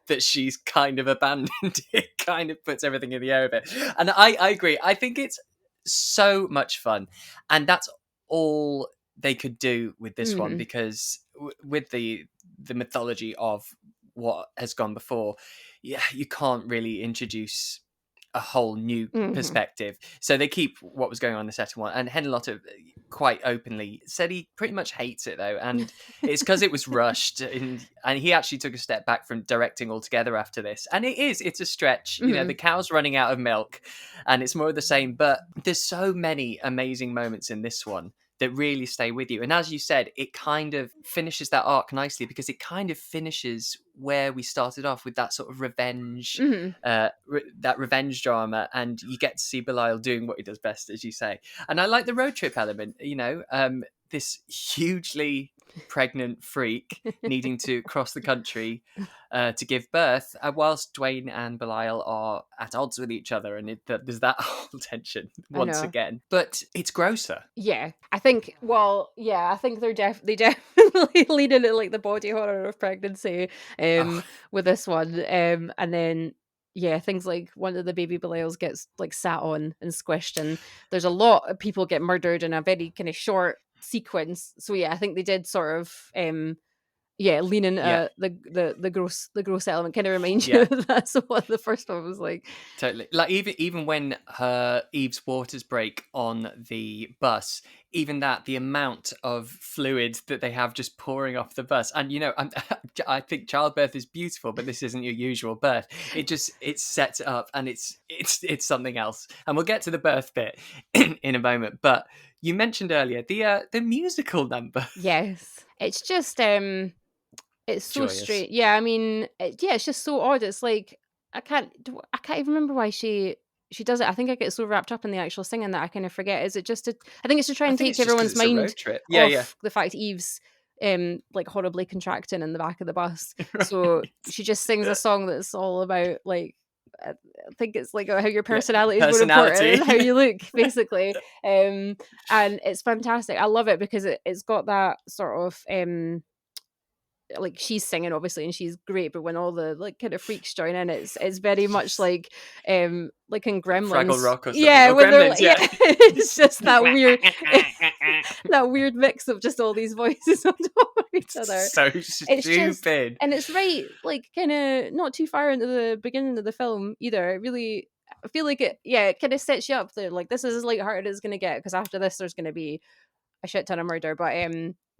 [SPEAKER 2] That she's kind of abandoned. It kind of puts everything in the air a bit. And I agree. I think it's so much fun, and that's all they could do with this one, because with the mythology of what has gone before, you can't really introduce a whole new perspective. So they keep what was going on in the second one, and Henlotter quite openly said he pretty much hates it though, and it's because it was rushed, and he actually took a step back from directing altogether after this. And it's a stretch. The cow's running out of milk, and it's more of the same, but there's so many amazing moments in this one that really stay with you. And as you said, it kind of finishes that arc nicely, because it kind of finishes where we started off with that sort of revenge, that revenge drama, and you get to see Belial doing what he does best, as you say. And I like the road trip element, this hugely pregnant freak needing to cross the country to give birth, whilst Dwayne and Belial are at odds with each other, and there's that whole tension once again. But it's grosser.
[SPEAKER 3] Yeah, I think. Well, yeah, I think they definitely lean into like the body horror of pregnancy with this one, and then. Yeah, things like one of the baby Belials gets like sat on and squished, and there's a lot of people get murdered in a very kind of short sequence. So yeah, I think they did sort of Yeah, leaning
[SPEAKER 2] Yeah.
[SPEAKER 3] the gross element kind of reminds
[SPEAKER 2] Yeah.
[SPEAKER 3] you of that's what the first one was like.
[SPEAKER 2] Totally. Like even when Eve's waters break on the bus, even that the amount of fluid that they have just pouring off the bus, and I think childbirth is beautiful, but this isn't your usual birth. It sets it up, and it's something else. And we'll get to the birth bit in a moment. But you mentioned earlier the musical number.
[SPEAKER 3] Yes, it's just it's so
[SPEAKER 2] Joyous.
[SPEAKER 3] straight. Yeah, I mean, it's just so odd. It's like I can't even remember why she does it. I think I get so wrapped up in the actual singing that I kind of forget. Is it just I think it's to try
[SPEAKER 2] I
[SPEAKER 3] and
[SPEAKER 2] think
[SPEAKER 3] take
[SPEAKER 2] it's just because
[SPEAKER 3] everyone's
[SPEAKER 2] it's a
[SPEAKER 3] mind
[SPEAKER 2] road trip. Yeah, yeah.
[SPEAKER 3] off the fact Eve's like horribly contracting in the back of the bus. So
[SPEAKER 2] Right.
[SPEAKER 3] she just sings a song that's all about like I think it's like how your
[SPEAKER 2] Yeah.
[SPEAKER 3] personality is more
[SPEAKER 2] Personality.
[SPEAKER 3] important than how you look, basically. And it's fantastic. I love it because it's got that sort of like she's singing obviously and she's great, but when all the like kind of freaks join in, it's very much like in
[SPEAKER 2] Fraggle
[SPEAKER 3] Gremlins.
[SPEAKER 2] Rock or something.
[SPEAKER 3] Yeah,
[SPEAKER 2] Or
[SPEAKER 3] when they're
[SPEAKER 2] Gremlins,
[SPEAKER 3] like,
[SPEAKER 2] yeah.
[SPEAKER 3] yeah, it's just that weird that weird mix of just all these voices on top of each other.
[SPEAKER 2] So
[SPEAKER 3] It's just
[SPEAKER 2] stupid.
[SPEAKER 3] and it's right like kind of not too far into the beginning of the film either. It really I feel like it kind of sets you up there like this is as lighthearted as it's gonna get because after this there's gonna be a shit ton of murder. But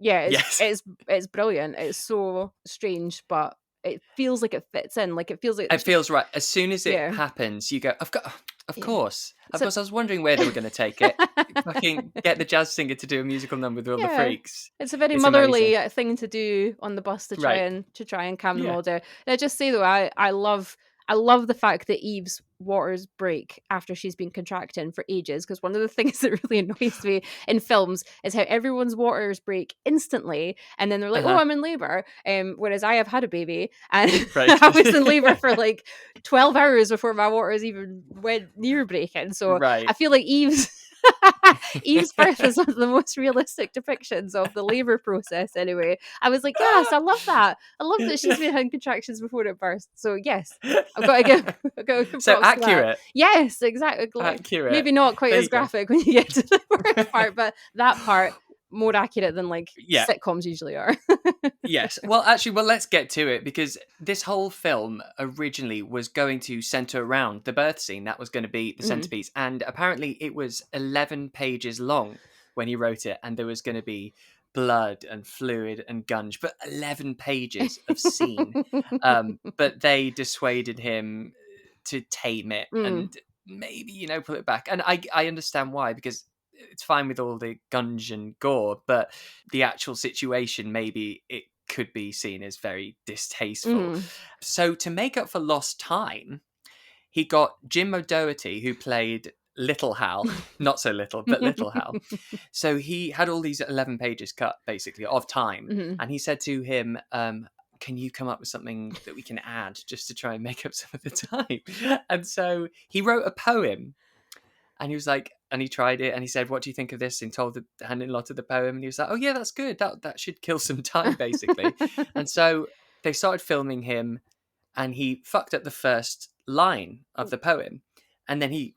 [SPEAKER 3] yeah,
[SPEAKER 2] Yes.
[SPEAKER 3] it's brilliant. It's so strange, but it feels like it fits in. Like it feels like
[SPEAKER 2] It feels right. As soon as it
[SPEAKER 3] yeah,
[SPEAKER 2] happens, you go, of
[SPEAKER 3] yeah.
[SPEAKER 2] course. Of
[SPEAKER 3] So
[SPEAKER 2] course, I was wondering where they were going to take it. Fucking get the jazz singer to do a musical number with all the
[SPEAKER 3] yeah,
[SPEAKER 2] freaks.
[SPEAKER 3] it's a very
[SPEAKER 2] It's amazing.
[SPEAKER 3] motherly thing to do on the bus to
[SPEAKER 2] Right.
[SPEAKER 3] try and calm them
[SPEAKER 2] Yeah.
[SPEAKER 3] all down. And I just say though, I love the fact that Eve's waters break after she's been contracting for ages. Because one of the things that really annoys me in films is how everyone's waters break instantly, and then they're like, "Oh,
[SPEAKER 2] Uh-huh.
[SPEAKER 3] I'm in labor," whereas I have had a baby and
[SPEAKER 2] Right.
[SPEAKER 3] I was in labor for like 12 hours before my waters even went near breaking. So
[SPEAKER 2] Right.
[SPEAKER 3] I feel like Eve's birth is one of the most realistic depictions of the labor process. Anyway, I was like, yes, I love that. I love that she's been having contractions before it burst. So yes, I've got to give
[SPEAKER 2] So
[SPEAKER 3] props to that.
[SPEAKER 2] accurate.
[SPEAKER 3] Yes, exactly.
[SPEAKER 2] Accurate.
[SPEAKER 3] Maybe not quite
[SPEAKER 2] There
[SPEAKER 3] as
[SPEAKER 2] you go.
[SPEAKER 3] graphic when you get to the birth part, but that part more accurate than like
[SPEAKER 2] Yeah.
[SPEAKER 3] sitcoms usually are.
[SPEAKER 2] Yes. Well, actually, let's get to it because this whole film originally was going to center around the birth scene. That was going to be the centerpiece. And apparently it was 11 pages long when he wrote it. And there was going to be blood and fluid and gunge, but 11 pages of scene. But they dissuaded him to tame it and maybe, pull it back. And I understand why, because it's fine with all the gunge and gore, but the actual situation, maybe it could be seen as very distasteful. So to make up for lost time, he got Jim O'Doherty, who played Little Hal, not so little, but Little Hal. So he had all these 11 pages cut, basically, of time. And he said to him, can you come up with something that we can add just to try and make up some of the time? And so he wrote a poem. And he was like, and he tried it, and he said, "What do you think of this?" And told the hand-in-law to the poem, and he was like, "Oh yeah, that's good. That should kill some time, basically." And so they started filming him, and he fucked up the first line of the poem, and then he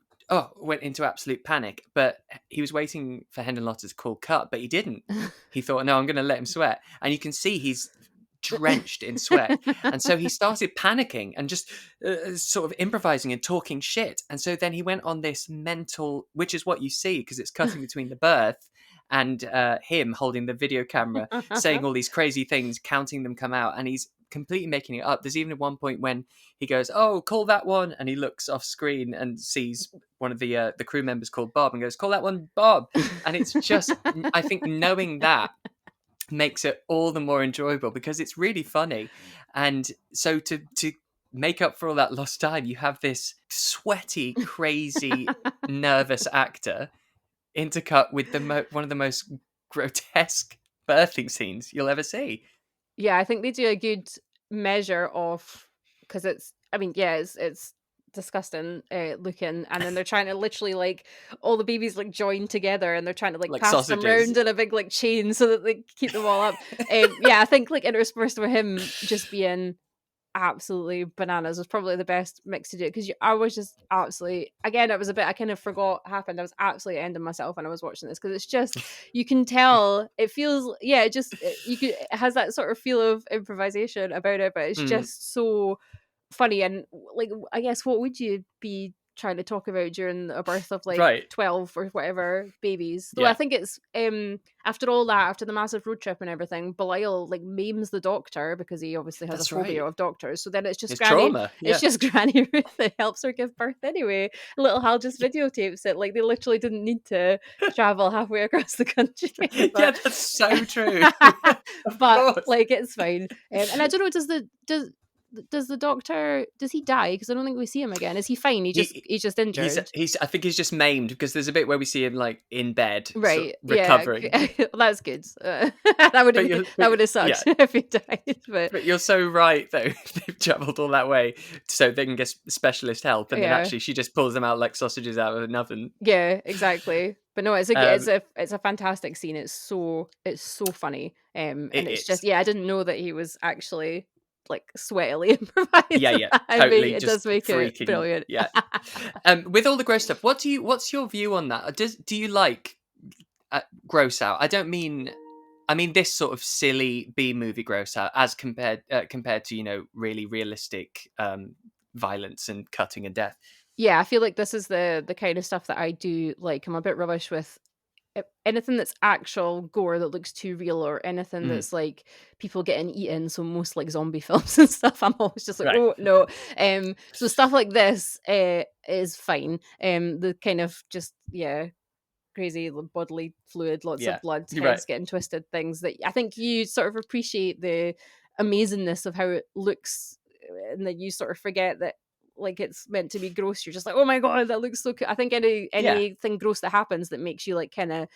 [SPEAKER 2] went into absolute panic. But he was waiting for hand-in-law to call cut, but he didn't. He thought, "No, I'm going to let him sweat," and you can see he's drenched in sweat, and so he started panicking and just sort of improvising and talking shit. And so then he went on this mental, which is what you see because it's cutting between the birth and him holding the video camera, saying all these crazy things, counting them come out, and he's completely making it up. There's even at one point when he goes, "Oh, call that one," and he looks off screen and sees one of the crew members called Bob and goes, "Call that one Bob." And it's just, I think, knowing that makes it all the more enjoyable because it's really funny. And so to make up for all that lost time, you have this sweaty, crazy, nervous actor intercut with one of the most grotesque birthing scenes you'll ever see.
[SPEAKER 3] Yeah, I think they do a good measure of because it's disgusting looking, and then they're trying to literally like all the babies like join together, and they're trying to like
[SPEAKER 2] Like
[SPEAKER 3] pass them
[SPEAKER 2] sausages.
[SPEAKER 3] around in a big like chain so that they keep them all up. Yeah, I think like interspersed with him just being absolutely bananas. It was probably the best mix to do it because I was just absolutely, again, it was a bit, I kind of forgot what happened. I was absolutely ending myself when I was watching this because it's just, you can tell, it feels, yeah, it has that sort of feel of improvisation about it, but it's just so funny. And like, I guess, what would you be trying to talk about during a birth of like 12 or whatever babies? Though I think it's after all that, after the massive road trip and everything, Belial like maims the doctor because he obviously has a phobia of doctors. So then it's just Granny
[SPEAKER 2] trauma.
[SPEAKER 3] It's just Granny Ruth that helps her give birth anyway. Little Hal just videotapes it. Like, they literally didn't need to travel halfway across the country.
[SPEAKER 2] Yeah, that's so true.
[SPEAKER 3] But like, it's fine. And I don't know, does the doctor, does he die? Because I don't think we see him again. Is he fine? He's just injured.
[SPEAKER 2] I think he's just maimed because there's a bit where we see him like in bed,
[SPEAKER 3] right?
[SPEAKER 2] Recovering.
[SPEAKER 3] Yeah, well, that's good. That would have sucked if he died.
[SPEAKER 2] But you're so right though. They've travelled all that way so they can get specialist help, and then actually she just pulls them out like sausages out of an oven.
[SPEAKER 3] Yeah, exactly. But no, it's a fantastic scene. It's so funny. And it's just, I didn't know that he was actually like sweatily improvised.
[SPEAKER 2] Yeah, totally.
[SPEAKER 3] It does make it brilliant.
[SPEAKER 2] Yeah. With all the gross stuff, what's your view on that? Do you like gross out? I mean this sort of silly B movie gross out as compared to really realistic violence and cutting and death.
[SPEAKER 3] Yeah, I feel like this is the kind of stuff that I do like. I'm a bit rubbish with anything that's actual gore that looks too real, or anything that's like people getting eaten, so most like zombie films and stuff. I'm always just like, oh no. So stuff like this is fine. The kind of just crazy bodily fluid, lots of blood, heads getting twisted, things that I think you sort of appreciate the amazingness of how it looks, and then you sort of forget that like it's meant to be gross. You're just like, oh my god, that looks so cool. I think anything gross that happens that makes you like kind of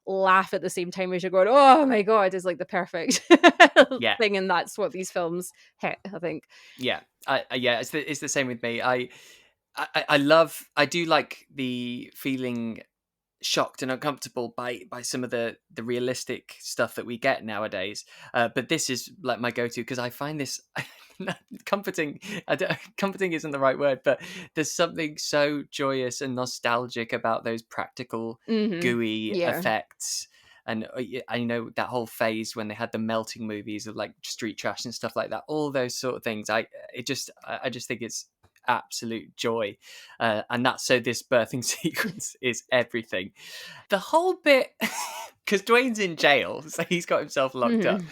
[SPEAKER 3] laugh at the same time as you're going, oh my god, is like the perfect thing, and that's what these films hit, I think.
[SPEAKER 2] It's the same with me. I do like the feeling shocked and uncomfortable by some of the realistic stuff that we get nowadays, but this is like my go-to because I find this comforting. Comforting isn't the right word, but there's something so joyous and nostalgic about those practical gooey effects. And I know that whole phase when they had the melting movies of like Street Trash and stuff like that, all those sort of things. I just think it's absolute joy, and that's so this birthing sequence is everything. The whole bit, because Dwayne's in jail, so he's got himself locked up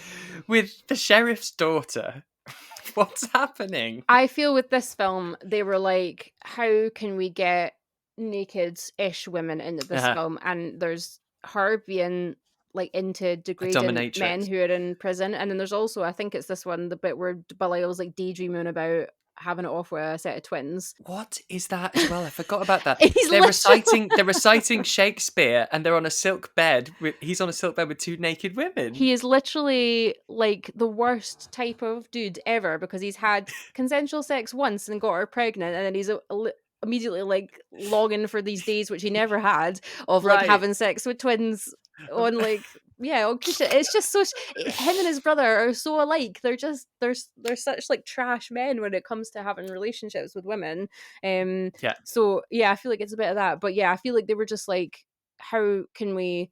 [SPEAKER 2] with the sheriff's daughter. What's happening?
[SPEAKER 3] I feel with this film, they were like, how can we get naked-ish women into this film? And there's her being like into degrading men who are in prison. And then there's also, I think it's this one, the bit where Belial's like daydreaming about having it off with a set of twins.
[SPEAKER 2] What is that as well? I forgot about that. They're reciting Shakespeare, and they're on a silk bed. He's on a silk bed with two naked women.
[SPEAKER 3] He is literally like the worst type of dude ever, because he's had consensual sex once and got her pregnant, and then he's immediately like longing for these days which he never had of like having sex with twins on like it's just so him and his brother are so alike. They're such like trash men when it comes to having relationships with women. So I feel like it's a bit of that, but I feel like they were just like, how can we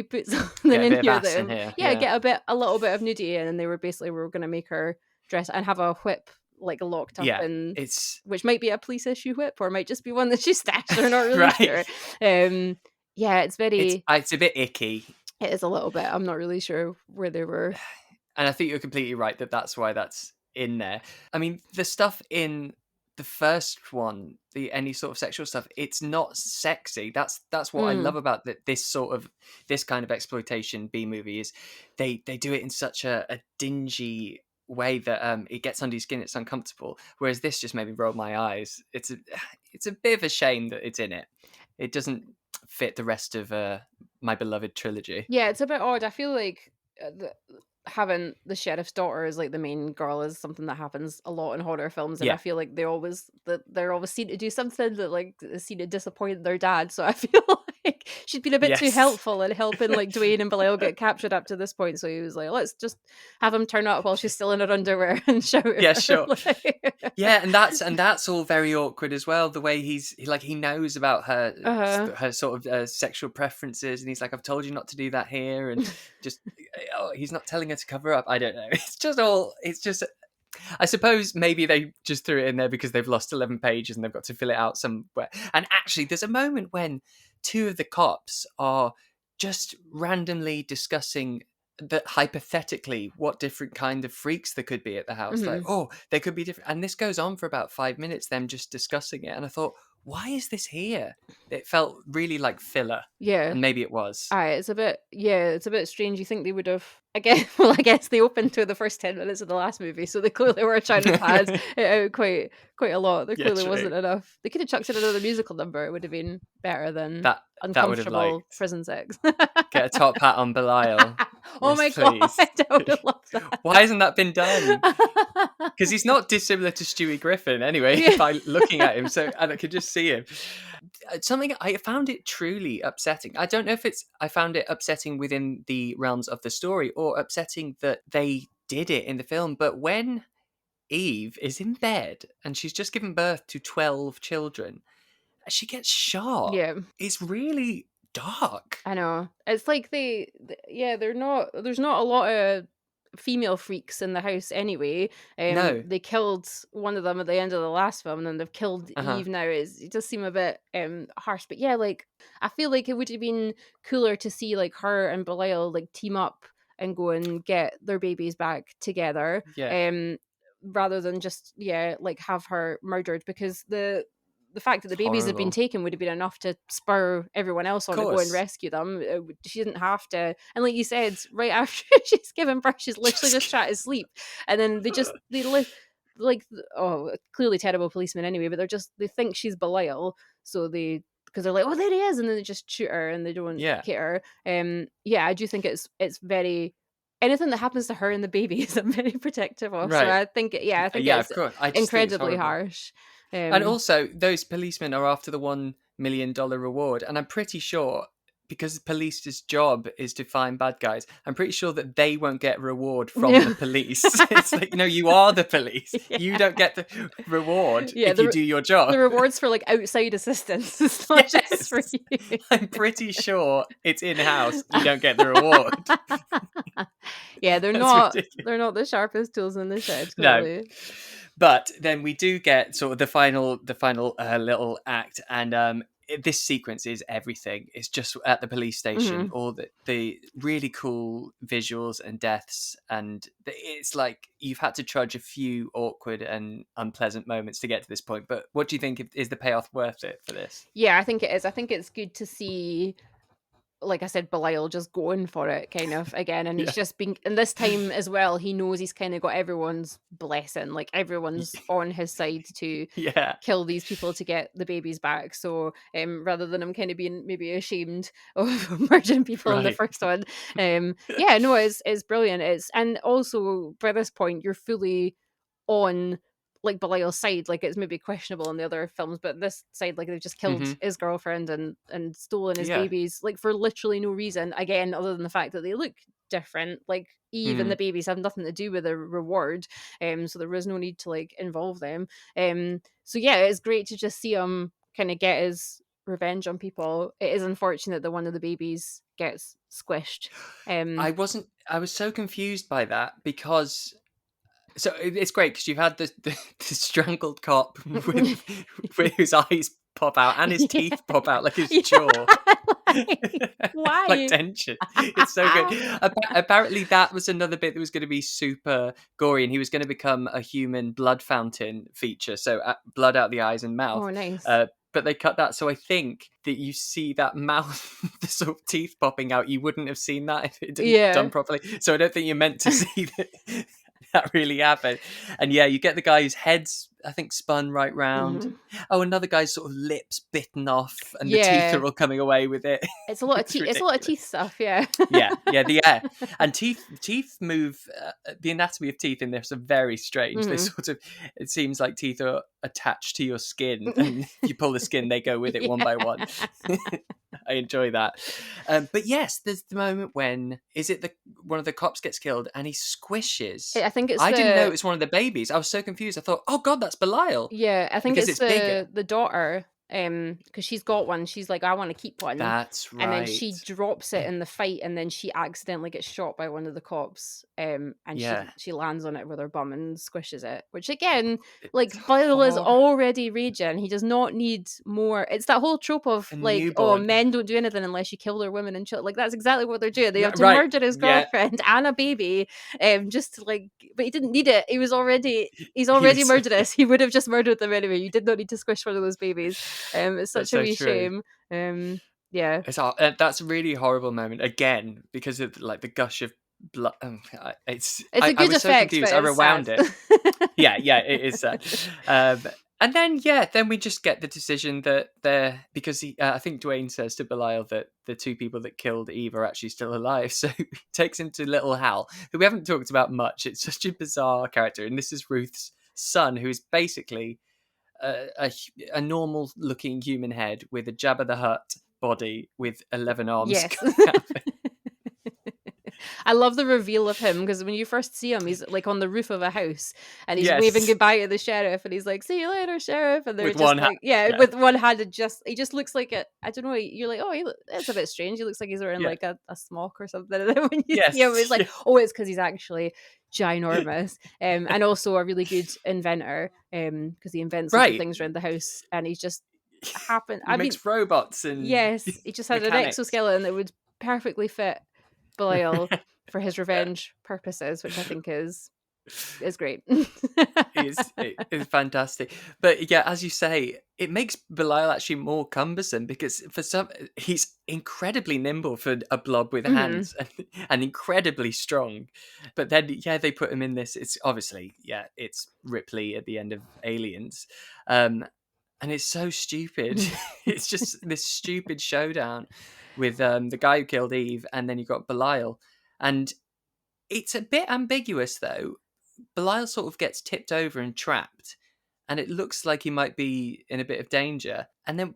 [SPEAKER 3] put something in here that get a little bit of nudity in, and they were basically, we were going to make her dress and have a whip like locked up in, which might be a police issue whip, or might just be one that she stashed. They're not really sure. It's very,
[SPEAKER 2] it's a bit icky.
[SPEAKER 3] It is a little bit. I'm not really sure where they were.
[SPEAKER 2] And I think you're completely right that's why that's in there. I mean, the stuff in the first one, any sort of sexual stuff, it's not sexy. That's what I love about this kind of exploitation B movie is they do it in such a dingy way that it gets under your skin. It's uncomfortable. Whereas this just made me roll my eyes. It's a bit of a shame that it's in it. It doesn't fit the rest of my beloved trilogy.
[SPEAKER 3] Yeah, it's a bit odd. I feel like having the sheriff's daughter as like the main girl is something that happens a lot in horror films, and I feel like they're always seen to do something that like is seen to disappoint their dad. So I feel she'd been a bit too
[SPEAKER 2] Yes.
[SPEAKER 3] helpful in helping like Dwayne and Belial get captured up to this point. So he was like, let's just have him turn up while she's still in her underwear and shout at
[SPEAKER 2] Yeah,
[SPEAKER 3] her.
[SPEAKER 2] sure.
[SPEAKER 3] Like-
[SPEAKER 2] Yeah, and that's all very awkward as well. The way he knows about her sort of sexual preferences, and he's like, "I've told you not to do that here," and just he's not telling her to cover up. I don't know. It's just. I suppose maybe they just threw it in there because they've lost 11 pages and they've got to fill it out somewhere. And actually, there's a moment when two of the cops are just randomly discussing that hypothetically what different kind of freaks there could be at the house. Like, oh, they could be different. And this goes on for about 5 minutes, them just discussing it. And I thought, why is this here? It felt really like filler.
[SPEAKER 3] Yeah.
[SPEAKER 2] And maybe it was.
[SPEAKER 3] It's a bit strange. You think they would have, I guess they opened to the first 10 minutes of the last movie, so they clearly were trying to pad it out quite a lot. There clearly wasn't enough. They could have chucked in another musical number. It would have been better than
[SPEAKER 2] that
[SPEAKER 3] uncomfortable prison sex.
[SPEAKER 2] Get a top hat on Belial.
[SPEAKER 3] Oh
[SPEAKER 2] yes,
[SPEAKER 3] my
[SPEAKER 2] please.
[SPEAKER 3] God, I would have loved that.
[SPEAKER 2] Why hasn't that been done? Because he's not dissimilar to Stewie Griffin anyway, by looking at him. So, and I could just see him. Something I found it truly upsetting. I don't know if I found it upsetting within the realms of the story or upsetting that they did it in the film. But when Eve is in bed and she's just given birth to 12 children, she gets shot.
[SPEAKER 3] Yeah.
[SPEAKER 2] It's really dark.
[SPEAKER 3] I know. It's like there's not a lot of female freaks in the house anyway.
[SPEAKER 2] No.
[SPEAKER 3] They killed one of them at the end of the last film, and then they've killed Eve now. It does seem a bit harsh, but yeah, like I feel like it would have been cooler to see like her and Belial like team up and go and get their babies back together.
[SPEAKER 2] Yeah.
[SPEAKER 3] Rather than just like have her murdered, because the fact that the babies had been taken would have been enough to spur everyone else on to go and rescue them. She didn't have to. And like you said, right after she's given birth, she's literally just trying to sleep. And then they like, clearly terrible policemen anyway, but they think she's Belial. So because they're like, oh, there he is. And then they just shoot her and they don't care. I do think it's very, anything that happens to her and the babies, I'm very protective of. Right. So I think it's
[SPEAKER 2] of course.
[SPEAKER 3] incredibly harsh.
[SPEAKER 2] And also, those policemen are after the $1 million reward. And I'm pretty sure, because the police's job is to find bad guys, I'm pretty sure that they won't get reward from the police. It's like, no, you are the police. Yeah. You don't get the reward if you do your job.
[SPEAKER 3] The reward's for like outside assistance. It's not just for you.
[SPEAKER 2] I'm pretty sure it's in-house. You don't get the reward.
[SPEAKER 3] Yeah, they're not the sharpest tools in the shed. Clearly.
[SPEAKER 2] No. But then we do get sort of the final little act, and this sequence is everything. It's just at the police station, all the really cool visuals and deaths, and it's like you've had to trudge a few awkward and unpleasant moments to get to this point. But what do you think, is the payoff worth it for this?
[SPEAKER 3] Yeah, I think it is. I think it's good to see, like I said, Belial just going for it kind of again, and he's just been, and this time as well, he knows he's kind of got everyone's blessing, like everyone's on his side to kill these people to get the babies back. So rather than him kind of being maybe ashamed of murdering people in the first one, it's brilliant. And also by this point you're fully on like Belial's side. Like it's maybe questionable in the other films, but this side, like they've just killed his girlfriend and stolen his babies, like for literally no reason, again, other than the fact that they look different. Like Eve and the babies have nothing to do with the reward, so there was no need to like involve them. So yeah, it's great to just see him kind of get his revenge on people. It is unfortunate that one of the babies gets squished.
[SPEAKER 2] I was so confused by that, because so it's great because you've had the strangled cop with whose eyes pop out and his teeth pop out, like his jaw.
[SPEAKER 3] Why?
[SPEAKER 2] Like tension. It's so good. Apparently that was another bit that was going to be super gory, and he was going to become a human blood fountain feature. So blood out the eyes and mouth.
[SPEAKER 3] Oh, nice.
[SPEAKER 2] But they cut that, so I think that you see that mouth, the sort of teeth popping out. You wouldn't have seen that if it didn't done properly. So I don't think you're meant to see that really happened. And yeah, you get the guy whose head's, I think, spun right round. Oh, another guy's sort of lips bitten off, and the teeth are all coming away with it.
[SPEAKER 3] It's a lot of teeth. It's a lot of teeth stuff. Yeah.
[SPEAKER 2] And teeth move. The anatomy of teeth in this are very strange. They sort of, it seems like teeth are attached to your skin, and if you pull the skin, they go with it one by one. I enjoy that. But yes, there's the moment when one of the cops gets killed and he squishes.
[SPEAKER 3] I think it's
[SPEAKER 2] I didn't know it was one of the babies. I was so confused. I thought, oh God, that's Belial.
[SPEAKER 3] Yeah, I think
[SPEAKER 2] Because
[SPEAKER 3] it's
[SPEAKER 2] it's bigger.
[SPEAKER 3] the daughter, because she's got one. She's like, I want to keep one.
[SPEAKER 2] That's
[SPEAKER 3] And then
[SPEAKER 2] right.
[SPEAKER 3] she drops it in the fight, and then she accidentally gets shot by one of the cops. And
[SPEAKER 2] Yeah.
[SPEAKER 3] she lands on it with her bum and squishes it. Which again,
[SPEAKER 2] It's
[SPEAKER 3] like Bile is
[SPEAKER 2] hor-
[SPEAKER 3] already raging. He does not need more. It's that whole trope of
[SPEAKER 2] a
[SPEAKER 3] like, oh,
[SPEAKER 2] newborn.
[SPEAKER 3] men don't do anything unless you kill their women and children. Like that's exactly what they're doing. They have to
[SPEAKER 2] Right.
[SPEAKER 3] murder his
[SPEAKER 2] Yeah.
[SPEAKER 3] girlfriend and a baby, just to like. But he didn't need it. He's already
[SPEAKER 2] He was-
[SPEAKER 3] murderous. He would have just murdered them anyway. You did not need to squish one of those babies. It's such
[SPEAKER 2] That's
[SPEAKER 3] a
[SPEAKER 2] so
[SPEAKER 3] wee
[SPEAKER 2] true.
[SPEAKER 3] shame. Yeah.
[SPEAKER 2] That's a really horrible moment again because of like the gush of blood.
[SPEAKER 3] It's
[SPEAKER 2] I
[SPEAKER 3] a good
[SPEAKER 2] was so
[SPEAKER 3] effect,
[SPEAKER 2] confused.
[SPEAKER 3] but
[SPEAKER 2] I
[SPEAKER 3] it's
[SPEAKER 2] rewound
[SPEAKER 3] sad.
[SPEAKER 2] it. Yeah, it is sad. And then we just get the decision that because I think Dwayne says to Belial that the two people that killed Eve are actually still alive. So he takes him to little Hal, who we haven't talked about much. It's such a bizarre character, and this is Ruth's son, who is basically a normal looking human head with a Jabba the Hutt body with 11 arms.
[SPEAKER 3] Yes.
[SPEAKER 2] coming out of it.
[SPEAKER 3] I love the reveal of him because when you first see him, he's like on the roof of a house and he's
[SPEAKER 2] Yes.
[SPEAKER 3] waving goodbye to the sheriff and he's like, "See you later, sheriff." And they're
[SPEAKER 2] With
[SPEAKER 3] just
[SPEAKER 2] one
[SPEAKER 3] like,
[SPEAKER 2] hand,
[SPEAKER 3] yeah,
[SPEAKER 2] yeah.
[SPEAKER 3] with one hand. He just looks like I don't know. You're like, oh, it's a bit strange. He looks like he's wearing
[SPEAKER 2] Yeah.
[SPEAKER 3] like a smock or something. And then when you
[SPEAKER 2] Yes,
[SPEAKER 3] see him, it's like,
[SPEAKER 2] yeah.
[SPEAKER 3] oh, it's because he's actually ginormous, and also a really good inventor, because he invents lots of
[SPEAKER 2] Right.
[SPEAKER 3] things around the house, and he's just happened.
[SPEAKER 2] He makes robots and
[SPEAKER 3] Yes, he just had
[SPEAKER 2] mechanics.
[SPEAKER 3] an exoskeleton that would perfectly fit Belial for his revenge purposes, which I think is great.
[SPEAKER 2] It's fantastic. But yeah, as you say, it makes Belial actually more cumbersome because he's incredibly nimble for a blob with hands and incredibly strong. But then they put him in this. It's obviously it's Ripley at the end of Aliens. And it's so stupid. It's just this stupid showdown with the guy who killed Eve, and then you've got Belial. And it's a bit ambiguous, though. Belial sort of gets tipped over and trapped, and it looks like he might be in a bit of danger. And then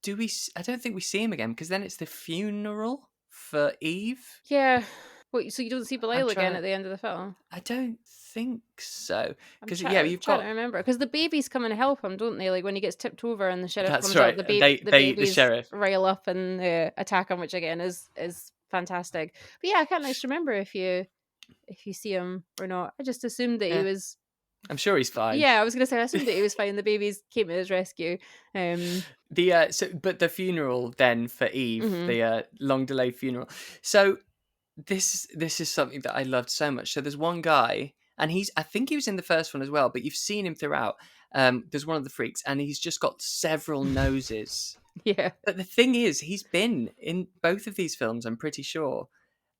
[SPEAKER 2] I don't think we see him again, because then it's the funeral for Eve.
[SPEAKER 3] Yeah. Wait, so you don't see Belial again
[SPEAKER 2] trying-
[SPEAKER 3] at the end of the film?
[SPEAKER 2] I don't think so. Because
[SPEAKER 3] I'm
[SPEAKER 2] you've
[SPEAKER 3] trying
[SPEAKER 2] got
[SPEAKER 3] to remember, because the babies come and help him, don't they? Like when he gets tipped over and the sheriff
[SPEAKER 2] That's
[SPEAKER 3] comes
[SPEAKER 2] right.
[SPEAKER 3] out, the
[SPEAKER 2] The
[SPEAKER 3] babies
[SPEAKER 2] sheriff.
[SPEAKER 3] rile up and attack him, which again is fantastic. But yeah, I can't actually remember if you see him or not. I just assumed that he was.
[SPEAKER 2] I'm sure he's fine.
[SPEAKER 3] Yeah, I was gonna say I assumed that he was fine. The babies came to his rescue.
[SPEAKER 2] But the funeral then for Eve, the long delayed funeral. So this is something that I loved so much. So there's one guy, and I think he was in the first one as well, but you've seen him throughout. There's one of the freaks, and he's just got several noses.
[SPEAKER 3] Yeah.
[SPEAKER 2] But the thing is, he's been in both of these films, I'm pretty sure.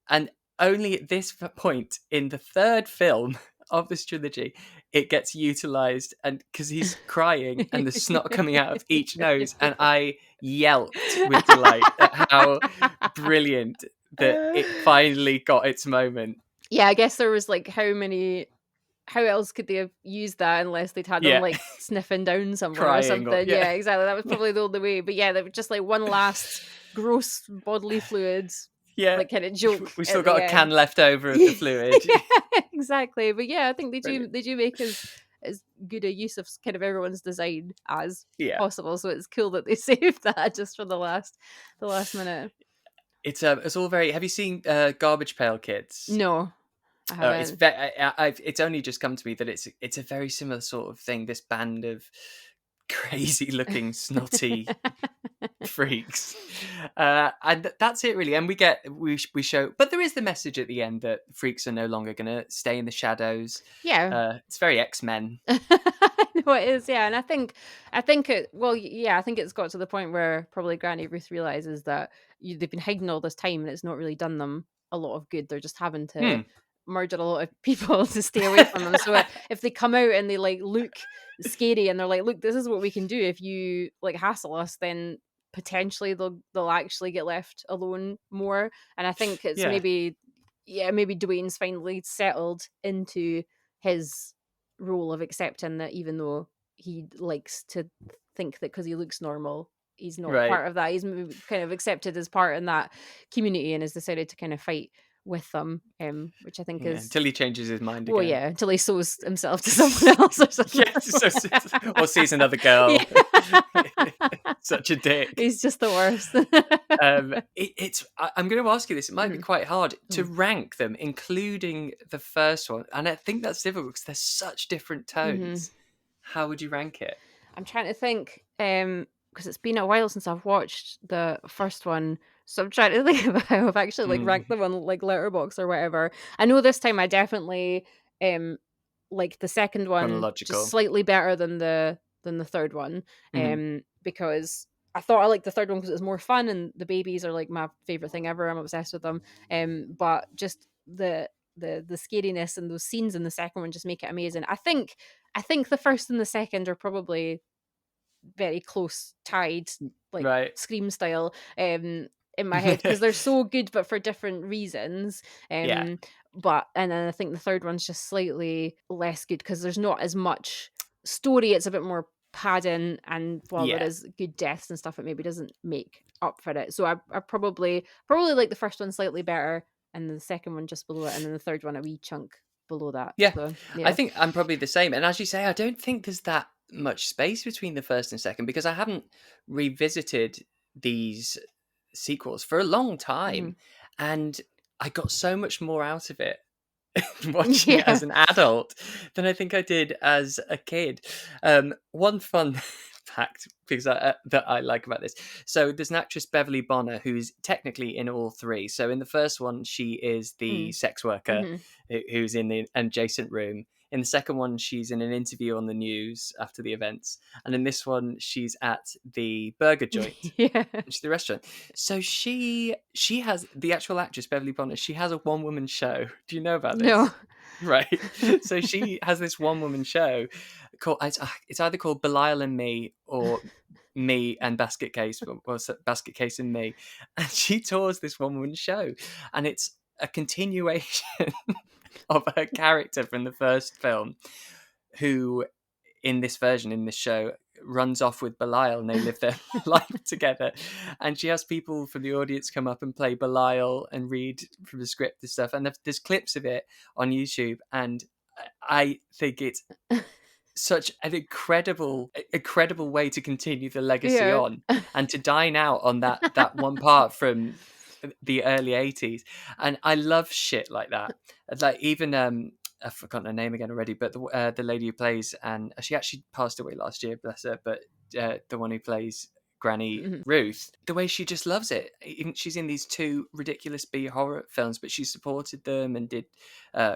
[SPEAKER 2] And only at this point in the third film of this trilogy, it gets utilized, and because he's crying and there's snot coming out of each nose, and I yelped with delight at how brilliant that it finally got its moment.
[SPEAKER 3] Yeah, I guess there was like how else could they have used that unless they'd had him like sniffing down somewhere
[SPEAKER 2] Crying
[SPEAKER 3] or something?
[SPEAKER 2] yeah,
[SPEAKER 3] exactly. That was probably the only way. But yeah, they were just like one last gross bodily fluids.
[SPEAKER 2] Yeah,
[SPEAKER 3] like kind of joke.
[SPEAKER 2] We still got a can left over of the fluid.
[SPEAKER 3] Yeah, exactly. But yeah, I think they do make as good a use of kind of everyone's design as possible. So it's cool that they saved that just for the last minute.
[SPEAKER 2] It's all very. Have you seen Garbage Pail Kids?
[SPEAKER 3] No, I haven't.
[SPEAKER 2] It's only just come to me that it's a very similar sort of thing. This band of crazy looking snotty freaks, and that's it really. And we show, but there is the message at the end that freaks are no longer going to stay in the shadows. It's very X-Men.
[SPEAKER 3] No, it is. Yeah, and I think it's got to the point where probably Granny Ruth realizes that they've been hiding all this time and it's not really done them a lot of good. They're just having to murder a lot of people to stay away from them. So if they come out and they like look scary and they're like, look, this is what we can do if you like hassle us, then potentially they'll actually get left alone more. And I think it's maybe Dwayne's finally settled into his role of accepting that even though he likes to think that because he looks normal he's not
[SPEAKER 2] Right.
[SPEAKER 3] part of that. He's kind of accepted as part in that community and has decided to kind of fight with them, which I think is
[SPEAKER 2] until he changes his mind
[SPEAKER 3] well,
[SPEAKER 2] again.
[SPEAKER 3] yeah, until he sews himself to someone else or something.
[SPEAKER 2] Or sees another girl.
[SPEAKER 3] Yeah.
[SPEAKER 2] Such a dick.
[SPEAKER 3] He's just the worst.
[SPEAKER 2] I'm going to ask you this. It might be quite hard to rank them, including the first one, and I think that's difficult because they're such different tones. How would you rank it?
[SPEAKER 3] I'm trying to think, because it's been a while since I've watched the first one, so I'm trying to think about how I've actually like ranked them on like Letterboxd or whatever. I know this time I definitely like the second one
[SPEAKER 2] Chronological.
[SPEAKER 3] just slightly better than the third one, because I thought I liked the third one because it was more fun and the babies are like my favorite thing ever. I'm obsessed with them. But just the scariness and those scenes in the second one just make it amazing. I think the first and the second are probably very close tied, like Scream style, in my head, because they're so good but for different reasons. But and then I think the third one's just slightly less good because there's not as much story. It's a bit more padding, and while there is good deaths and stuff, it maybe doesn't make up for it. So I probably like the first one slightly better, and the second one just below it, and then the third one a wee chunk below that. So,
[SPEAKER 2] I think I'm probably the same. And as you say, I don't think there's that much space between the first and second because I haven't revisited these sequels for a long time, and I got so much more out of it watching it as an adult than I think I did as a kid. One fun fact because that I like about this. So there's an actress, Beverly Bonner, who's technically in all three. So in the first one, she is the sex worker who's in the adjacent room. In the second one, she's in an interview on the news after the events. And in this one, she's at the burger joint, which is the restaurant. So she has, the actual actress, Beverly Bonner, she has a one-woman show. Do you know about this?
[SPEAKER 3] No.
[SPEAKER 2] Right. So she has this one-woman show called, it's either called Belial and Me or Me and Basket Case, or Basket Case and Me. And she tours this one-woman show. And it's a continuation of her character from the first film, who in this version, in this show, runs off with Belial and they live their life together. And she has people from the audience come up and play Belial and read from the script and stuff. And there's clips of it on YouTube. And I think it's such an incredible way to continue the legacy on and to dine out on that one part from the early 80s. And I love shit like that. Like even I've forgotten her name again already, but the lady who plays, and she actually passed away last year, bless her, but the one who plays Granny Ruth, the way she just loves it. She's in these two ridiculous B horror films, but she supported them and did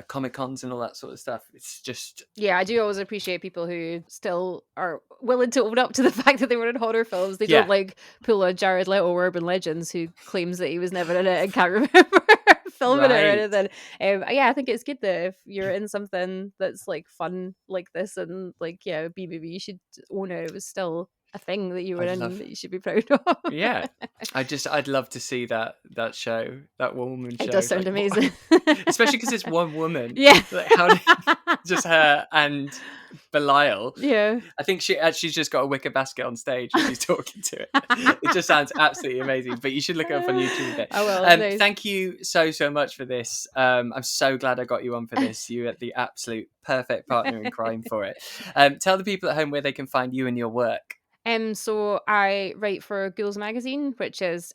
[SPEAKER 2] Comic Cons and all that sort of stuff. It's just
[SPEAKER 3] I do always appreciate people who still are willing to own up to the fact that they were in horror films. They don't like pull a Jared Leto Urban Legends who claims that he was never in it and can't remember filming it or anything. I think it's good that if you're in something that's like fun like this and like B movie, you should own it. It was still a thing that you were in that you should be proud of.
[SPEAKER 2] I'd love to see that show, that one woman show.
[SPEAKER 3] It does sound amazing.
[SPEAKER 2] Especially because it's one woman.
[SPEAKER 3] Like,
[SPEAKER 2] just her and Belial.
[SPEAKER 3] I
[SPEAKER 2] think she's just got a wicker basket on stage and she's talking to it. It just sounds absolutely amazing. But you should look it up on YouTube a bit.
[SPEAKER 3] I will. Nice.
[SPEAKER 2] Thank you so much for this. I'm so glad I got you on for this. You are the absolute perfect partner in crime for it. Tell the people at home where they can find you and your work.
[SPEAKER 3] So I write for Ghouls Magazine, which is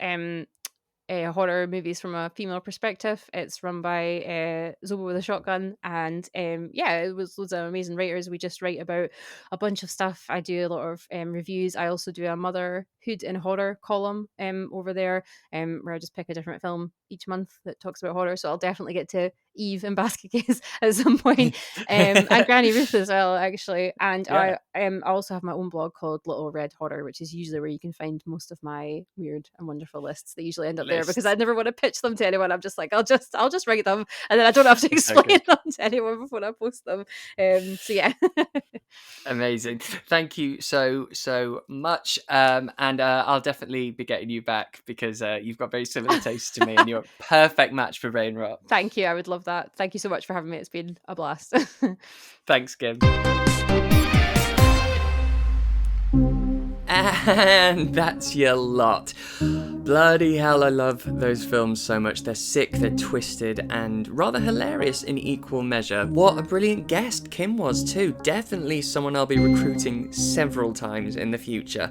[SPEAKER 3] horror movies from a female perspective. It's run by Zoba with a Shotgun, and it was loads of amazing writers. We just write about a bunch of stuff. I do a lot of reviews. I also do a motherhood and horror column over there, where I just pick a different film each month that talks about horror. So I'll definitely get to Eve and Basket Case at some point, and Granny Ruth as well, actually. And I also have my own blog called Little Red Horror, which is usually where you can find most of my weird and wonderful lists. They usually end up there because I never want to pitch them to anyone. I'm just like, I'll just write them, and then I don't have to explain them to anyone before I post them.
[SPEAKER 2] Amazing. Thank you so much. And I'll definitely be getting you back because you've got very similar tastes to me, and you're a perfect match for Rain Rot.
[SPEAKER 3] Thank you. I would love that. Thank you so much for having me. It's been a blast.
[SPEAKER 2] Thanks, Kim. And that's your lot. Bloody hell, I love those films so much. They're sick, they're twisted, and rather hilarious in equal measure. What a brilliant guest Kim was too. Definitely someone I'll be recruiting several times in the future.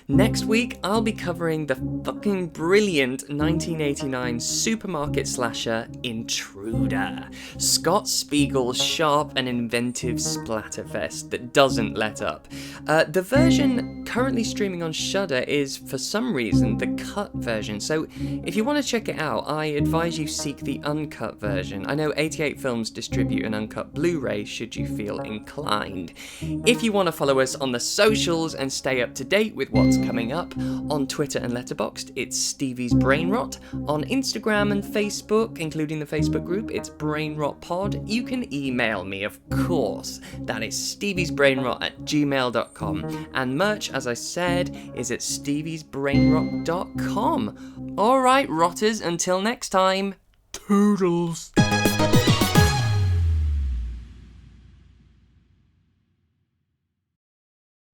[SPEAKER 2] Next week, I'll be covering the fucking brilliant 1989 supermarket slasher Intruder. Scott Spiegel's sharp and inventive splatterfest that doesn't let up. The version currently streaming on Shudder is, for some reason, the cut version, so if you want to check it out, I advise you seek the uncut version. I know 88 Films distribute an uncut Blu-ray should you feel inclined. If you want to follow us on the socials and stay up to date with what's coming up, on Twitter and Letterboxd, it's Stevie's Brainrot. On Instagram and Facebook, including the Facebook group, it's BrainRotPod. You can email me, of course. That is steviesbrainrot@gmail.com. And merch, as I said, is at steviesbrainrot.com. Alright, rotters, until next time, toodles.